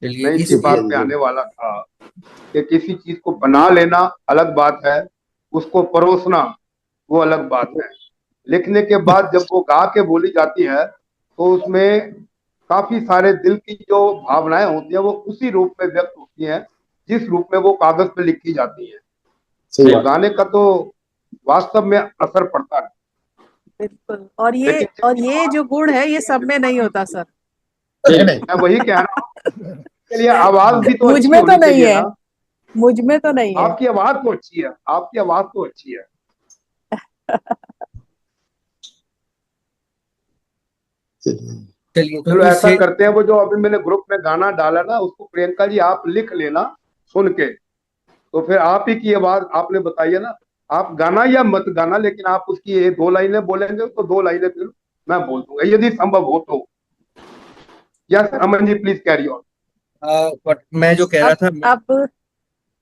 चलिए मैं इसी इस शुक्रिया बात पे जी। आने वाला था कि किसी चीज को बना लेना अलग बात है, उसको परोसना वो अलग बात है। लिखने के बाद जब वो गा के बोली जाती है तो उसमें काफी सारे दिल की जो भावनाएं होती हैं वो उसी रूप में व्यक्त होती हैं जिस रूप में वो कागज पे लिखी जाती है। सही तो बात। गाने का तो वास्तव में असर पड़ता है। बिल्कुल। लेकिन और जिसकी ये आवाज जो गुण है ये सब में नहीं होता सर। नहीं नहीं, नहीं। मैं वही कह रहा हूँ के लिए आवाज भी तो मुझ अच्छी में तो होनी नहीं चाहिए है, ना। मुझ में तो नहीं है। आपकी आवाज तो अच्छी है, आपकी आवाज तो अच्छी है। चलिए। चलिए तो चलो ऐसा इससे करते हैं, वो जो अभी मैंने ग्रुप में गाना डाला ना उसको प्रियंका जी आप लिख लेना सुन के। तो फिर आप ही की आवाज आपने बताइए ना, आप गाना या मत गाना, लेकिन आप उसकी ये 2 लाइनें बोलेंगे तो 2 लाइनें फिर मैं बोल दूंगा यदि संभव हो तो। Yes Aman ji please carry on. But मैं जो कह रहा अब था, अब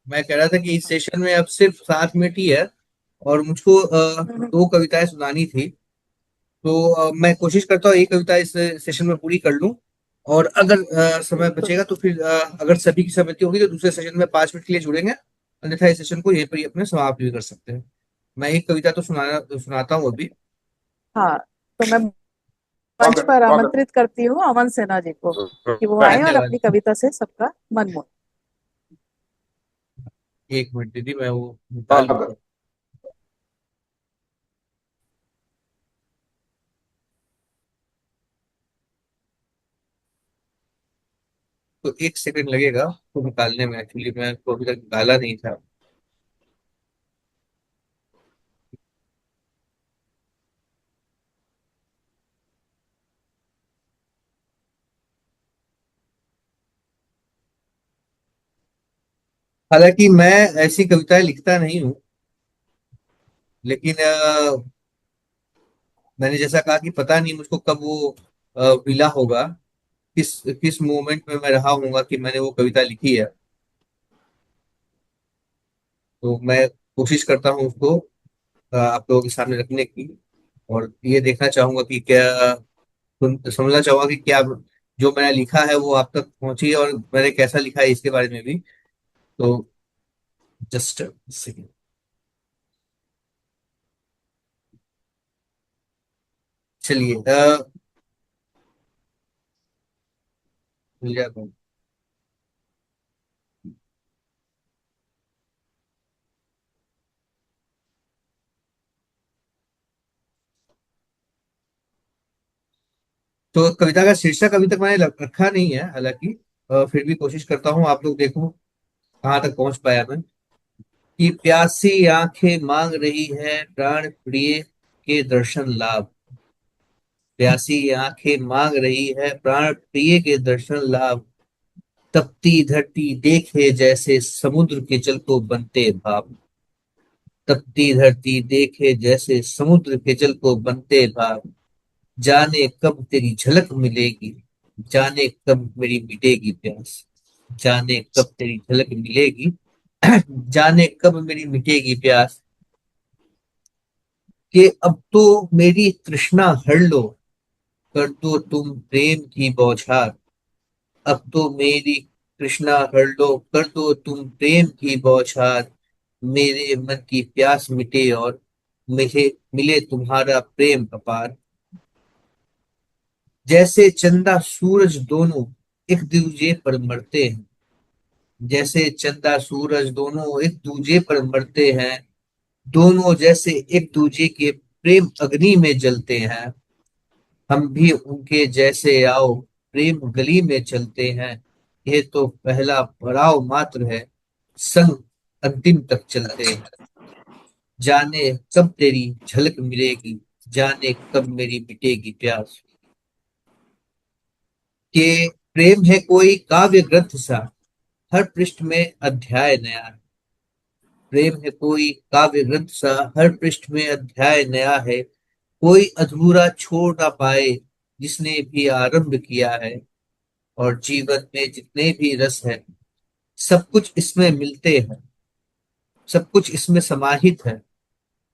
मैं कह रहा था कि इस सेशन में अब सिर्फ 7 मिनट ही है, और मुझको दो कविताएं सुनानी थी। तो मैं कोशिश करता हूँ एक कविता इस सेशन में पूरी कर लूं। और अगर समय बिल्कुल। बचेगा तो फिर अगर सभी की सहमति होगी तो दूसरे सेशन में 5 मिनट के लिए जुड़ेंगे, अन्यथा इस सेशन को यहीं पर ही अपने समाप्त भी कर सकते हैं। मैं एक कविता तो सुनाता हूँ अभी। हाँ, तो मैं मंच स्वागत पर स्वागत। आमंत्रित करती हूँ अमन सिन्हा जी को कि वो आए और धन्यवाद। अपनी कविता से सबका मन मोह। 1 मिनट दीदी, मैं वो निकाल स्वागत। लूँ। तो 1 सेकंड लगेगा तो निकालने में, एक्चुअली मैं तो अभी तक निकाला नहीं था। हालांकि मैं ऐसी कविताएं लिखता नहीं हूँ, लेकिन मैंने जैसा कहा कि पता नहीं मुझको कब वो मिला होगा, किस किस मोमेंट में मैं रहा होऊंगा कि मैंने वो कविता लिखी है। तो मैं कोशिश करता हूँ उसको आप लोगों के सामने रखने की। और ये देखना चाहूंगा कि क्या समझना चाहूंगा कि क्या जो मैंने लिखा है वो आप तक पहुंची है, और मैंने कैसा लिखा है इसके बारे में भी। तो जस्ट सेकेंड, चलिए मिल जाता हूँ। तो कविता का शीर्षक अभी तक मैंने रखा नहीं है, हालांकि फिर भी कोशिश करता हूँ, आप लोग देखो कहाँ तक पहुंच पाया मैं। कि प्यासी आंखें मांग रही है प्राण प्रिय के दर्शन लाभ। प्यासी आंखें मांग रही है प्राण प्रिय के दर्शन लाभ। तपती धरती देखे जैसे समुद्र के जल को बनते भाव। तपती धरती देखे जैसे समुद्र के जल को बनते भाव। जाने कब तेरी झलक मिलेगी, जाने कब मेरी मिटेगी प्यास। जाने कब तेरी झलक मिलेगी, जाने कब मेरी मिटेगी प्यास। कि अब तो मेरी तृष्णा हर लो, कर दो तुम प्रेम की बौछार। अब तो मेरी तृष्णा हर लो, कर दो तुम प्रेम की बौछार। मेरे मन की प्यास मिटे और मुझे मिले तुम्हारा प्रेम अपार। जैसे चंदा सूरज दोनों एक दूजे पर मरते हैं। जैसे चंदा सूरज दोनों एक दूजे पर मरते हैं। दोनों जैसे एक दूजे के प्रेम अग्नि में जलते हैं। हम भी उनके जैसे आओ प्रेम गली में चलते हैं। ये तो पहला पड़ाव मात्र है, संग अंतिम तक चलते हैं। जाने कब तेरी झलक मिलेगी, जाने कब मेरी मिटेगी प्यास। के प्रेम है कोई काव्य ग्रंथ सा, हर पृष्ठ में अध्याय नया। प्रेम है कोई काव्य ग्रंथ सा, हर पृष्ठ में अध्याय नया है। कोई अधूरा छोड़ ना पाए जिसने भी आरंभ किया है। और जीवन में जितने भी रस है, सब कुछ इसमें मिलते हैं। सब कुछ इसमें समाहित है।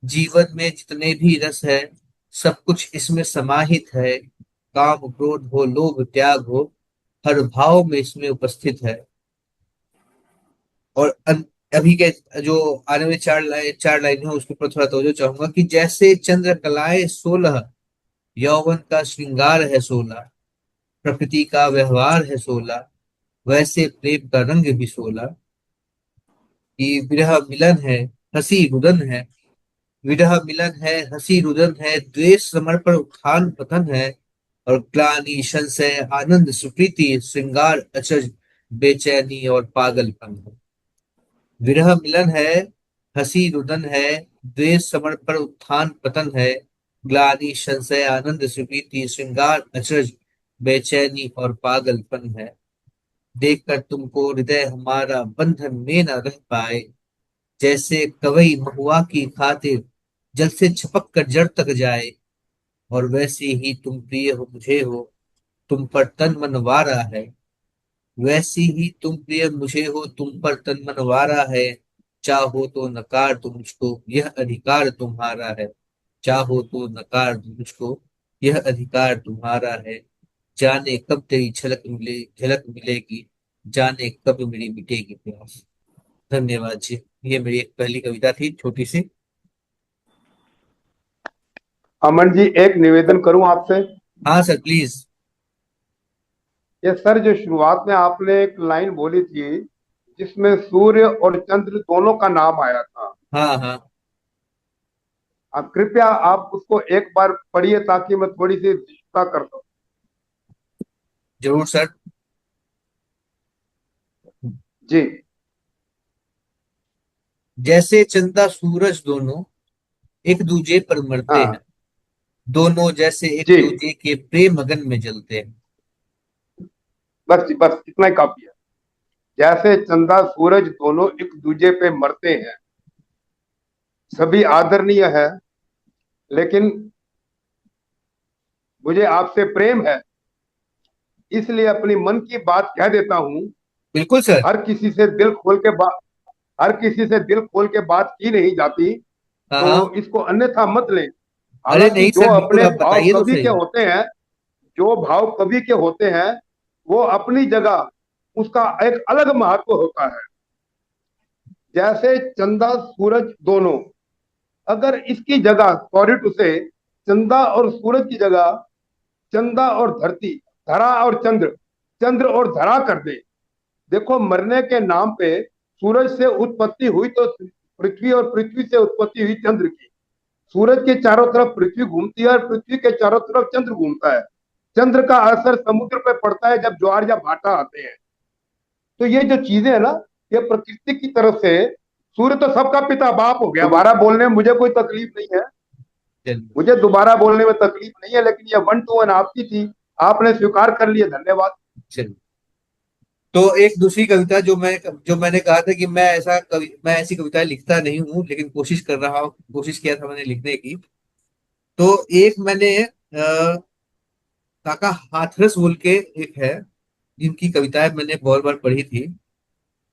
जीवन में जितने भी रस है, सब कुछ इसमें समाहित है। काम क्रोध हो लोभ त्याग हो, हर भाव में इसमें उपस्थित है। और अभी के जो आने वाले चार लाइन है उसके ऊपर थोड़ा तवज्जो चाहूंगा। कि जैसे चंद्र कलाएं 16, यौवन का श्रृंगार है 16। प्रकृति का व्यवहार है 16, वैसे प्रेम का रंग भी 16। कि विरह मिलन है, हंसी रुदन है। विरह मिलन है, हंसी रुदन है, द्वेष समर्पण उत्थान पतन है। और ग्लानि संशय आनंद सुप्रीति, श्रृंगार अचरज बेचैनी और पागलपन है। विरह मिलन है, हंसी रुदन है, द्वेष समर्पण उत्थान पतन है। ग्लानि संशय आनंद सुप्रीति, श्रृंगार अचरज बेचैनी और पागलपन है। देखकर तुमको हृदय हमारा बंधन में न रह पाए। जैसे कवई महुआ की खातिर जल से छपक कर जड़ तक जाए। और वैसे ही तुम प्रिय हो मुझे हो, तुम पर तन मन वारा है। वैसी ही तुम प्रिय मुझे हो, तुम पर तन मन वारा है। चाहो तो नकार तुम मुझको, यह अधिकार तुम्हारा है। चाहो तो नकार तुम मुझको, यह अधिकार तुम्हारा है। जाने कब तेरी झलक मिलेगी, जाने कब मेरी मिटेगी प्यास। धन्यवाद जी। ये मेरी एक पहली कविता थी, छोटी सी। अमन जी, एक निवेदन करूं आपसे। हाँ सर प्लीज। ये सर, जो शुरुआत में आपने एक लाइन बोली थी जिसमें सूर्य और चंद्र दोनों का नाम आया था, हाँ हाँ आप कृपया आप उसको एक बार पढ़िए ताकि मैं थोड़ी सी दृष्टता कर दूं। जरूर सर। जी। जैसे चंदा सूरज दोनों एक दूजे पर मरते हैं। हाँ दोनों जैसे एक जी, दूजे के प्रेम मगन में जलते हैं। बस बस इतना ही काफी है। जैसे चंदा सूरज दोनों एक दूजे पे मरते हैं, सभी आदरणीय है, लेकिन मुझे आपसे प्रेम है, इसलिए अपनी मन की बात कह देता हूं। बिल्कुल सर। हर किसी से दिल खोल के बात हर किसी से दिल खोल के बात की नहीं जाती, हाँ तो हाँ इसको अन्यथा मत लें। अरे हालांकि नहीं जो सर, बिल्कुल अपने आप भाव बताइए तो कवि के सही। होते हैं, जो भाव कवि के होते हैं, वो अपनी जगह उसका एक अलग महत्व होता है। जैसे चंदा सूरज दोनों, अगर इसकी जगह, सॉरी टू से, चंदा और सूरज की जगह चंदा और धरती, धरा और चंद्र, चंद्र और धरा कर दे। देखो, मरने के नाम पे सूरज से उत्पत्ति हुई तो पृथ्वी, और पृथ्वी से उत्पत्ति हुई चंद्र की। सूरज के चारों तरफ पृथ्वी घूमती है और पृथ्वी के चारों तरफ चंद्र घूमता है। चंद्र का असर समुद्र पे पड़ता है जब ज्वार या भाटा आते हैं। तो ये जो चीजें है ना, ये प्रकृति की तरफ से, सूर्य तो सबका पिता बाप हो गया, दोबारा बोलने में मुझे कोई तकलीफ नहीं है, चलिए। मुझे दोबारा बोलने में तकलीफ नहीं है, लेकिन ये 1 to 1 आपकी थी, आपने स्वीकार कर लिया, धन्यवाद। चलिए, तो एक दूसरी कविता जो मैंने कहा था कि मैं ऐसी कविताएं लिखता नहीं हूँ, लेकिन कोशिश किया था मैंने लिखने की। तो एक मैंने काका हाथरस बोल के एक है, जिनकी कविताएं मैंने बहुत बार पढ़ी थी।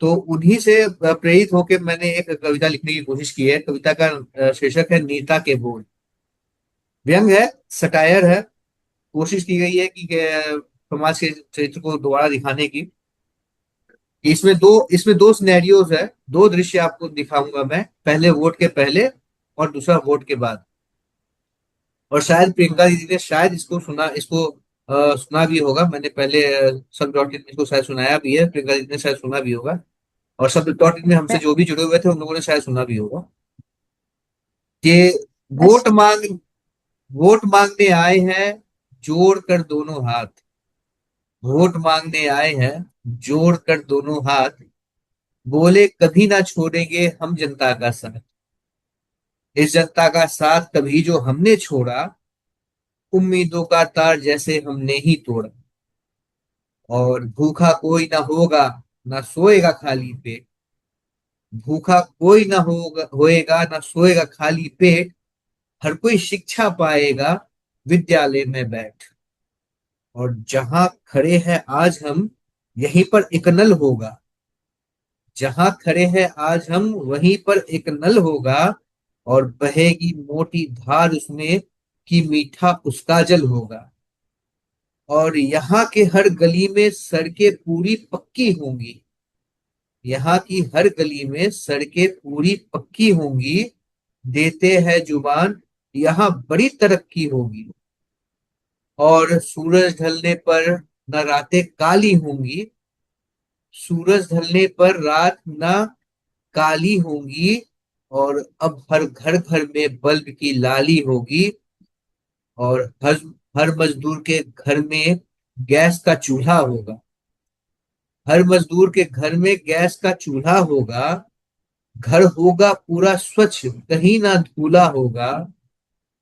तो उन्हीं से प्रेरित होकर मैंने एक कविता लिखने की कोशिश की है। कविता का शीर्षक है नीता के बोल। व्यंग है, सटायर है। कोशिश की गई है कि समाज के चरित्र को दोबारा दिखाने की। इसमें दो सिनेरियोज है, दो दृश्य आपको दिखाऊंगा मैं, पहले वोट के पहले और दूसरा वोट के बाद। और शायद प्रियंका दीदी ने शायद सुना भी होगा। मैंने पहले सब डॉट इन इसको शायद सुनाया भी है, प्रियंका दीदी ने शायद सुना भी होगा। और सब डॉट इन में हमसे मैं जो भी जुड़े हुए थे उन लोगों ने शायद सुना भी होगा कि मैं वोट मांग वोट मांगने आए हैं, जोड़ कर दोनों हाथ। वोट मांगने आए हैं, जोड़ कर दोनों हाथ। बोले कभी ना छोड़ेंगे हम जनता का साथ। इस जनता का साथ कभी जो हमने छोड़ा, उम्मीदों का तार जैसे हमने ही तोड़ा। और भूखा कोई ना होगा, ना सोएगा खाली पेट। भूखा कोई ना होएगा, ना सोएगा खाली पेट। हर कोई शिक्षा पाएगा विद्यालय में बैठ। और जहां खड़े हैं आज हम, यहीं पर एक नल होगा। जहां खड़े हैं आज हम, वहीं पर एक नल होगा। और बहेगी मोटी धार उसमें, कि मीठा उसका जल होगा। और यहाँ के हर गली में सड़कें पूरी पक्की होंगी। यहाँ की हर गली में सड़कें पूरी पक्की होंगी। देते हैं जुबान, यहाँ बड़ी तरक्की होगी। और सूरज ढलने पर न रातें काली होंगी। सूरज ढलने पर रात न काली होंगी। और अब हर घर घर में बल्ब की लाली होगी। और हर मजदूर के घर में गैस का चूल्हा होगा। हर मजदूर के घर में गैस का चूल्हा होगा। घर होगा पूरा स्वच्छ, कहीं ना धूला होगा।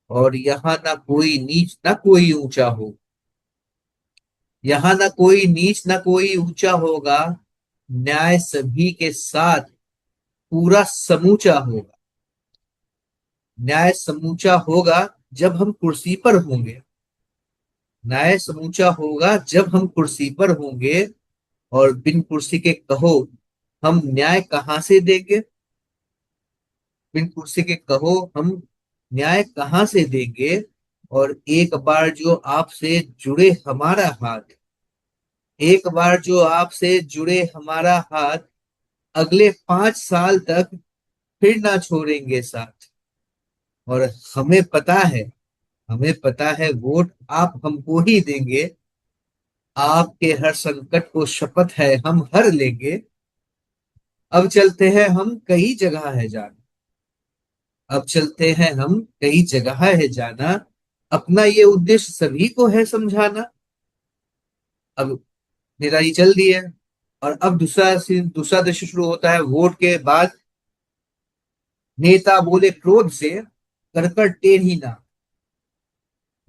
और यहाँ ना कोई नीच ना कोई ऊंचा हो। यहाँ ना कोई नीच ना कोई ऊंचा होगा। न्याय सभी के साथ पूरा समूचा होगा। न्याय समूचा होगा जब हम कुर्सी पर होंगे। न्याय समूचा होगा जब हम कुर्सी पर होंगे। और बिन कुर्सी के कहो, हम न्याय कहाँ से देंगे। बिन कुर्सी के कहो, हम न्याय कहाँ से देंगे। और एक बार जो आपसे जुड़े हमारा हाथ, एक बार जो आपसे जुड़े हमारा हाथ, अगले 5 साल तक फिर ना छोड़ेंगे साथ। और हमें पता है, हमें पता है वोट आप हमको ही देंगे। आपके हर संकट को शपथ है हम हर लेंगे। अब चलते हैं हम कई जगह है जाना। अब चलते हैं हम कई जगह है जाना। अपना ये उद्देश्य सभी को है समझाना। अब मेरा ये चल दिया। और अब दूसरा दृश्य शुरू होता है वोट के बाद। नेता बोले क्रोध से, कर कर टेढ़ी नाक।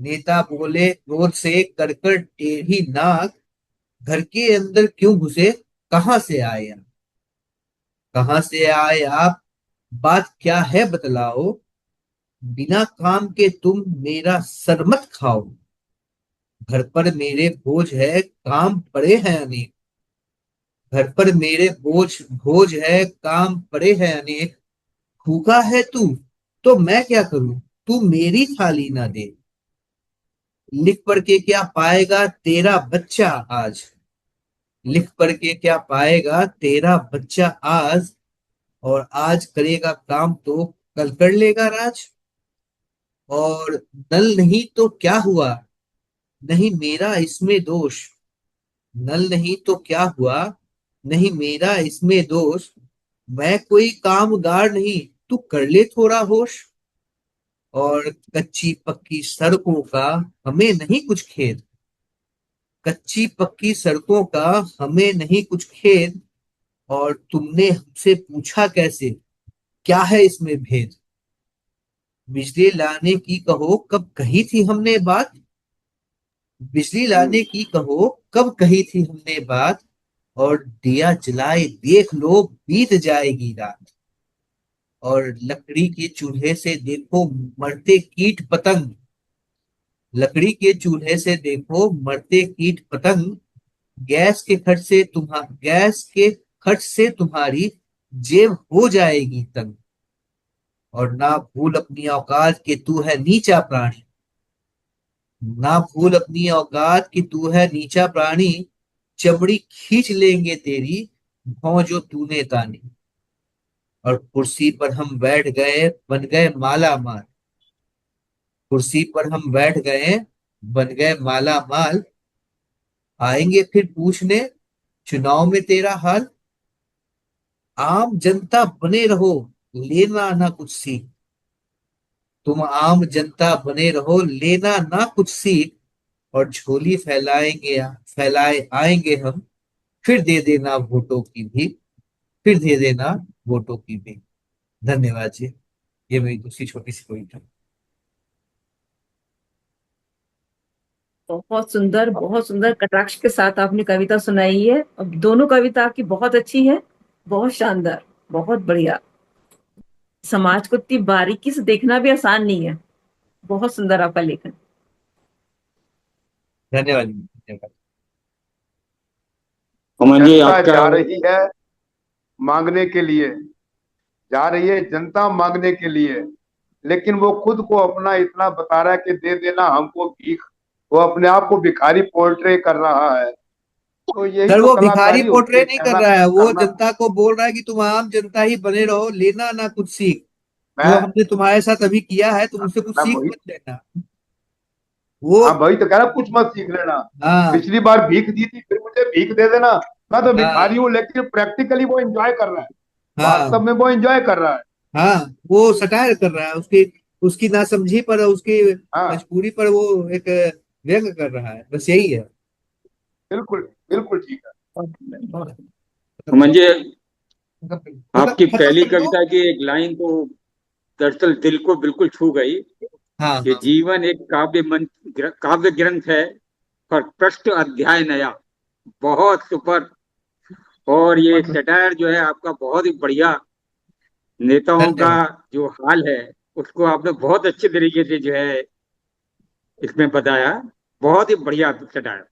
नेता बोले क्रोध से, कर कर टेढ़ी नाक। घर के अंदर क्यों घुसे, कहां से आए आप। कहां से आए आप, बात क्या है बतलाओ। बिना काम के तुम मेरा सर मत खाओ। घर पर मेरे बोझ है, काम पड़े हैं अनेक। घर पर मेरे बोझ है, काम पड़े हैं अनेक। भूखा है तू, तो मैं क्या करूं। तू मेरी थाली ना दे। लिख पढ़ के क्या पाएगा तेरा बच्चा आज। लिख पढ़ के क्या पाएगा तेरा बच्चा आज। और आज करेगा काम तो कल कर लेगा राज। और नल नहीं तो क्या हुआ, नहीं मेरा इसमें दोष। नल नहीं तो क्या हुआ, नहीं मेरा इसमें दोष। मैं कोई कामगार नहीं, तू कर ले थोड़ा होश। और कच्ची पक्की सड़कों का हमें नहीं कुछ खेद। कच्ची पक्की सड़कों का हमें नहीं कुछ खेद। और तुमने हमसे पूछा कैसे, क्या है इसमें भेद। बिजली लाने की कहो कब कही थी हमने बात। बिजली लाने की कहो कब कही थी हमने बात। और दिया जलाए देख लो बीत जाएगी रात। और लकड़ी के चूल्हे से देखो मरते कीट पतंग। लकड़ी के चूल्हे से देखो मरते कीट पतंग। गैस के खर्च से तुम्हारी जेब हो जाएगी तंग। और ना भूल अपनी औकात कि तू है नीचा प्राणी। ना भूल अपनी औकात कि तू है नीचा प्राणी। चमड़ी खींच लेंगे तेरी भौं जो तूने तानी। और कुर्सी पर हम बैठ गए बन गए माला माल। कुर्सी पर हम बैठ गए बन गए माला माल। आएंगे फिर पूछने चुनाव में तेरा हाल। आम जनता बने रहो लेना ना कुछ सीख। तुम आम जनता बने रहो लेना ना कुछ सीख। और झोली फैलाए आएंगे हम। फिर दे देना वोटों की भी। फिर दे देना वोटों की भी। धन्यवाद जी। ये मेरी दूसरी छोटी सी कविता। बहुत सुंदर कटाक्ष के साथ आपने कविता सुनाई है। अब दोनों कविता आपकी बहुत अच्छी है, बहुत शानदार, बहुत बढ़िया। समाज को इतनी बारीकी से देखना भी आसान नहीं है। बहुत सुंदर आपका लेखन। धन्यवाद जी, धन्यवाद। अमन जी जनता आपका जा रही है मांगने के लिए, जा रही है जनता मांगने के लिए, लेकिन वो खुद को अपना इतना बता रहा है कि दे देना हमको भीख। वो अपने आप को भिखारी पोर्ट्रे कर रहा है। तो यही सर तो वो भिखारी कलाकारी होती पोर्ट्रे है, नहीं कर कहना रहा है, वो करना। जनता को बोल रहा है कि तुम आम जनता ही बने रहो लेना ना कुछ सीख। जो मैं हमने तुम्हारे साथ अभी किया है तुम उससे कुछ मैं सीख वही, मत लेना। वो हाँ वही तो कह रहा, कुछ मत सीख लेना। हाँ पिछली बार भीख दी थी, फिर मुझे भीख दे देना। मैं तो भिखारी हाँ हूँ, लेकिन प्रैक्टिकली वो एंजॉय कर रहा है। वास्तव हाँ में वो एंजॉय कर रहा है। हाँ। वो सटायर कर रहा है, उसकी उसकी नासमझी पर, उसकी हाँ मजबूरी पर वो एक व्यंग कर रहा है, बस यही है। बिल्कुल, बिल्कुल ठीक है। अमन जी, खत्म आपकी खत्म पहली कर दो। कविता की एक लाइन तो दरअसल दिल को बिल्कुल छू गई हाँ कि हाँ। जीवन एक काव्य ग्रंथ है, पर पृष्ठ अध्याय नया। बहुत सुपर। और ये सटायर जो है आपका बहुत ही बढ़िया। नेताओं का धन्यवाद जो हाल है उसको आपने बहुत अच्छे तरीके से जो है इसमें बताया। बहुत ही बढ़िया सटायर।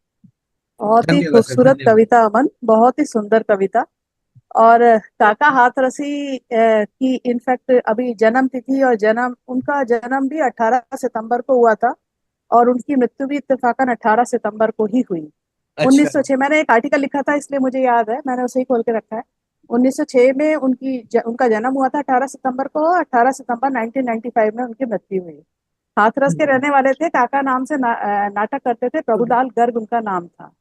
बहुत ही धन्यवाद सर, खूबसूरत धन्यवाद। कविता अमन, बहुत ही सुंदर कविता। और काका हाथरसी की इनफैक्ट अभी जन्म तिथि और जन्म, उनका जन्म भी 18 सितंबर को हुआ था और उनकी मृत्यु भी इत्तेफाकन 18 सितंबर को ही हुई। अच्छा। 1906, मैंने एक आर्टिकल लिखा था इसलिए मुझे याद है, मैंने उसे ही खोल के रखा है। 1906 में उनका जन्म हुआ था 18 सितंबर को, 18 सितंबर 1995 में उनकी मृत्यु हुई। हाथरस के रहने वाले थे, काका नाम से नाटक करते थे, प्रभुलाल गर्ग उनका नाम था।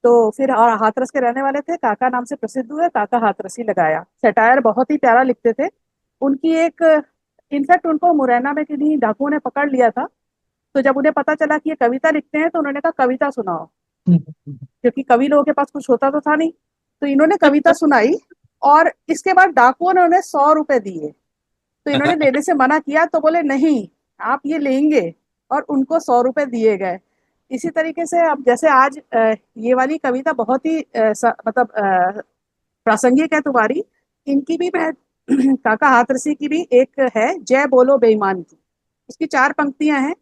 तो फिर और हाथरस के रहने वाले थे, काका नाम से प्रसिद्ध हुए, काका हाथरसी लगाया। सटायर बहुत ही प्यारा लिखते थे। उनकी एक, इनफैक्ट उनको मुरैना में किन्हीं डाकुओं ने पकड़ लिया था। तो जब उन्हें पता चला कि ये कविता लिखते हैं तो उन्होंने कहा कविता सुनाओ, क्योंकि कवि लोगों के पास कुछ होता तो था नहीं। तो इन्होंने कविता सुनाई और इसके बाद डाकुओं ने उन्हें 100 रुपए दिए। तो इन्होंने लेने से मना किया तो बोले नहीं, आप ये लेंगे, और उनको 100 रुपए दिए गए। इसी तरीके से अब जैसे आज ये वाली कविता बहुत ही मतलब प्रासंगिक है तुम्हारी। इनकी भी मैं काका हाथरसी की भी एक है, जय बोलो बेईमान की। उसकी 4 पंक्तियां हैं।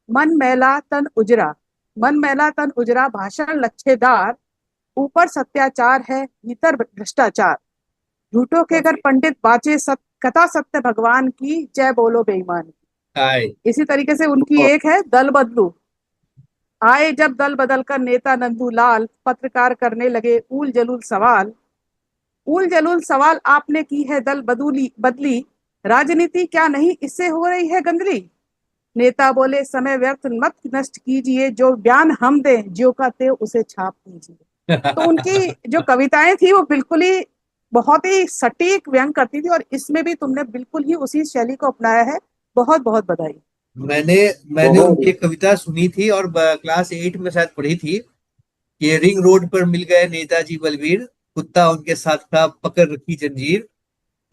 मन मैला तन उजरा, मन मैला तन उजरा, भाषण लच्छेदार, ऊपर सत्याचार है भीतर भ्रष्टाचार, झूठों के घर पंडित बाचे कथा सत्य भगवान की, जय बोलो बेईमान की। हाय। इसी तरीके से उनकी एक है दल बदलू। आए जब दल बदल कर नेता नंदू लाल, पत्रकार करने लगे ऊल जलूल सवाल। ऊल जलूल सवाल आपने की है दल बदूली बदली, राजनीति क्या नहीं इससे हो रही है गंदली। नेता बोले समय व्यर्थ मत नष्ट कीजिए, जो बयान हम दें ज्यों का त्यों उसे छाप दीजिए। तो उनकी जो कविताएं थी वो बिल्कुल ही बहुत ही सटीक व्यंग करती थी, और इसमें भी तुमने बिल्कुल ही उसी शैली को अपनाया है। बहुत बहुत बधाई। मैंने मैंने उनकी एक कविता सुनी थी और क्लास 8 में शायद पढ़ी थी कि रिंग रोड पर मिल गए नेताजी बलवीर, कुत्ता उनके साथ था पकड़ रखी जंजीर।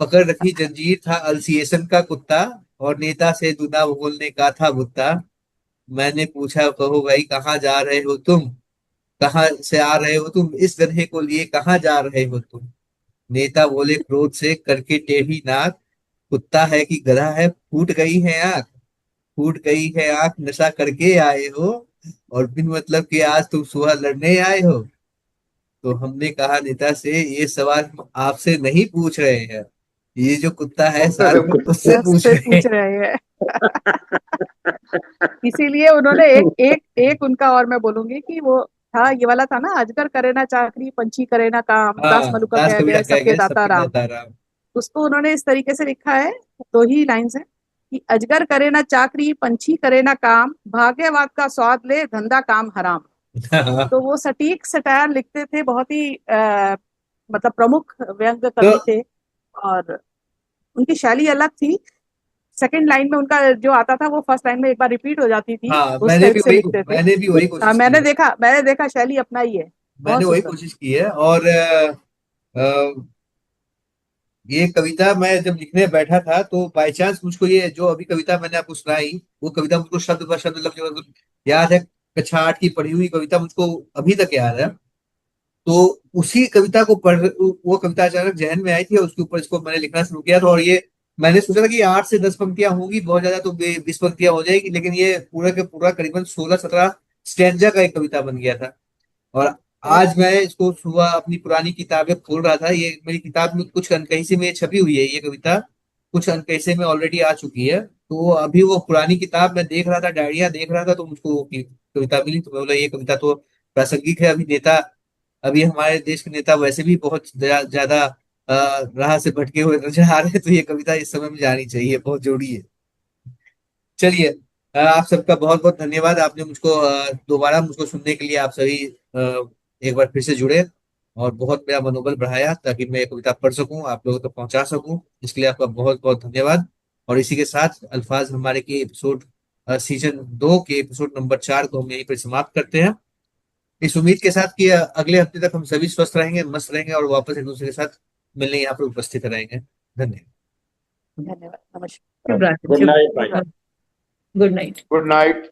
पकड़ रखी जंजीर था अल्सिएशन का कुत्ता, और नेता से दूना बोलने का था बुत्ता। मैंने पूछा कहो भाई कहाँ जा रहे हो तुम, कहाँ से आ रहे हो तुम, इस गधे को लिए कहाँ जा रहे हो तुम। नेता बोले क्रोध से करके टेढ़ी नाक, कुत्ता है कि गधा है, फूट गई है आंख। फूट गई है आंख, नशा करके आए हो, और बिन मतलब के आज तुम सुबह लड़ने आए हो। तो हमने कहा नेता से ये सवाल हम आपसे नहीं पूछ रहे हैं, ये जो कुत्ता है साहब हम उससे पूछ उससे रहे पूछ हैं। रहे हैं। इसीलिए उन्होंने एक एक एक उनका और मैं बोलूंगी कि वो था, ये वाला था ना, अजगर करे ना चाकरी पंछी करे ना काम, दास हाँ, मलुका दास कह कबीरा गए कह सबके गए दाता सबके राम। दाता राम। उसको उन्होंने इस तरीके से लिखा है, दो ही लाइंस है कि अजगर करे ना चाकरी पंछी करे ना काम, भाग्यवाद का स्वाद ले धंधा काम हराम। तो वो सटीक सटायर लिखते थे, बहुत ही मतलब प्रमुख व्यंग तो कवि थे। और उनकी शैली अलग थी। सेकंड लाइन में उनका जो आता था वो फर्स्ट लाइन में एक बार रिपीट हो जाती थी, हाँ, उस टाइप से लिखते थे। मैंने भी वही हाँ, कोशिश की है। मैंने देखा शैली अपना ही है। मैंने बहुत वही सुंदर। कोशिश की है। और ये कविता मैं जब लिखने बैठा था तो बाय चांस मुझको ये जो अभी कविता मैंने आपको सुनाई, वो कविता मुझको शब्द ब शब्द लफ्ज मतलब याद है। कक्षा 8 की पढ़ी हुई कविता मुझको अभी तक याद है। तो उसी कविता को पढ़, वो कविता अचानक जहन में आई थी और उसके ऊपर इसको मैंने लिखना शुरू किया था। और ये मैंने सोचा था कि 8 से 10 पंक्तियां होंगी, बहुत ज्यादा तो 20 पंक्तियां हो जाएगी, लेकिन ये पूरा के पूरा करीबन 16-17 स्टैंजा का एक कविता बन गया था। और बहुत आज मैं इसको सुबह अपनी पुरानी किताबें खोल रहा था, ये मेरी किताब में कुछ अनकही में छपी हुई है ये कविता, कुछ अनकही में ऑलरेडी आ चुकी है। तो अभी वो पुरानी किताब मैं देख रहा था, डायरिया देख रहा था, तो मुझको वो कविता मिली। तो मैं बोला ये कविता तो प्रासंगिक है। अभी नेता, अभी हमारे देश के नेता वैसे भी बहुत ज्यादा राह से भटके हुए नजर आ रहे हैं, तो ये कविता इस समय में जानी चाहिए, बहुत जरूरी है। चलिए, आप सबका बहुत बहुत धन्यवाद। आपने मुझको दोबारा मुझको सुनने के लिए आप सभी एक बार फिर से जुड़े और बहुत मेरा मनोबल बढ़ाया ताकि मैं ये कविता पढ़ सकूं, आप लोगों तक पहुंचा सकूं। इसके लिए आपका बहुत बहुत धन्यवाद। और इसी के साथ अल्फाज हमारे के एपिसोड सीजन 2 के एपिसोड नंबर 4 को हम यहीं पर समाप्त करते हैं, इस उम्मीद के साथ कि अगले हफ्ते तक हम सभी स्वस्थ रहेंगे, मस्त रहेंगे और वापस एक दूसरे के साथ मिलने यहाँ पर उपस्थित रहेंगे। धन्यवाद। धन्यवाद। नमस्कार। शुभ रात्रि। गुड नाइट भाई। Good night. Good night.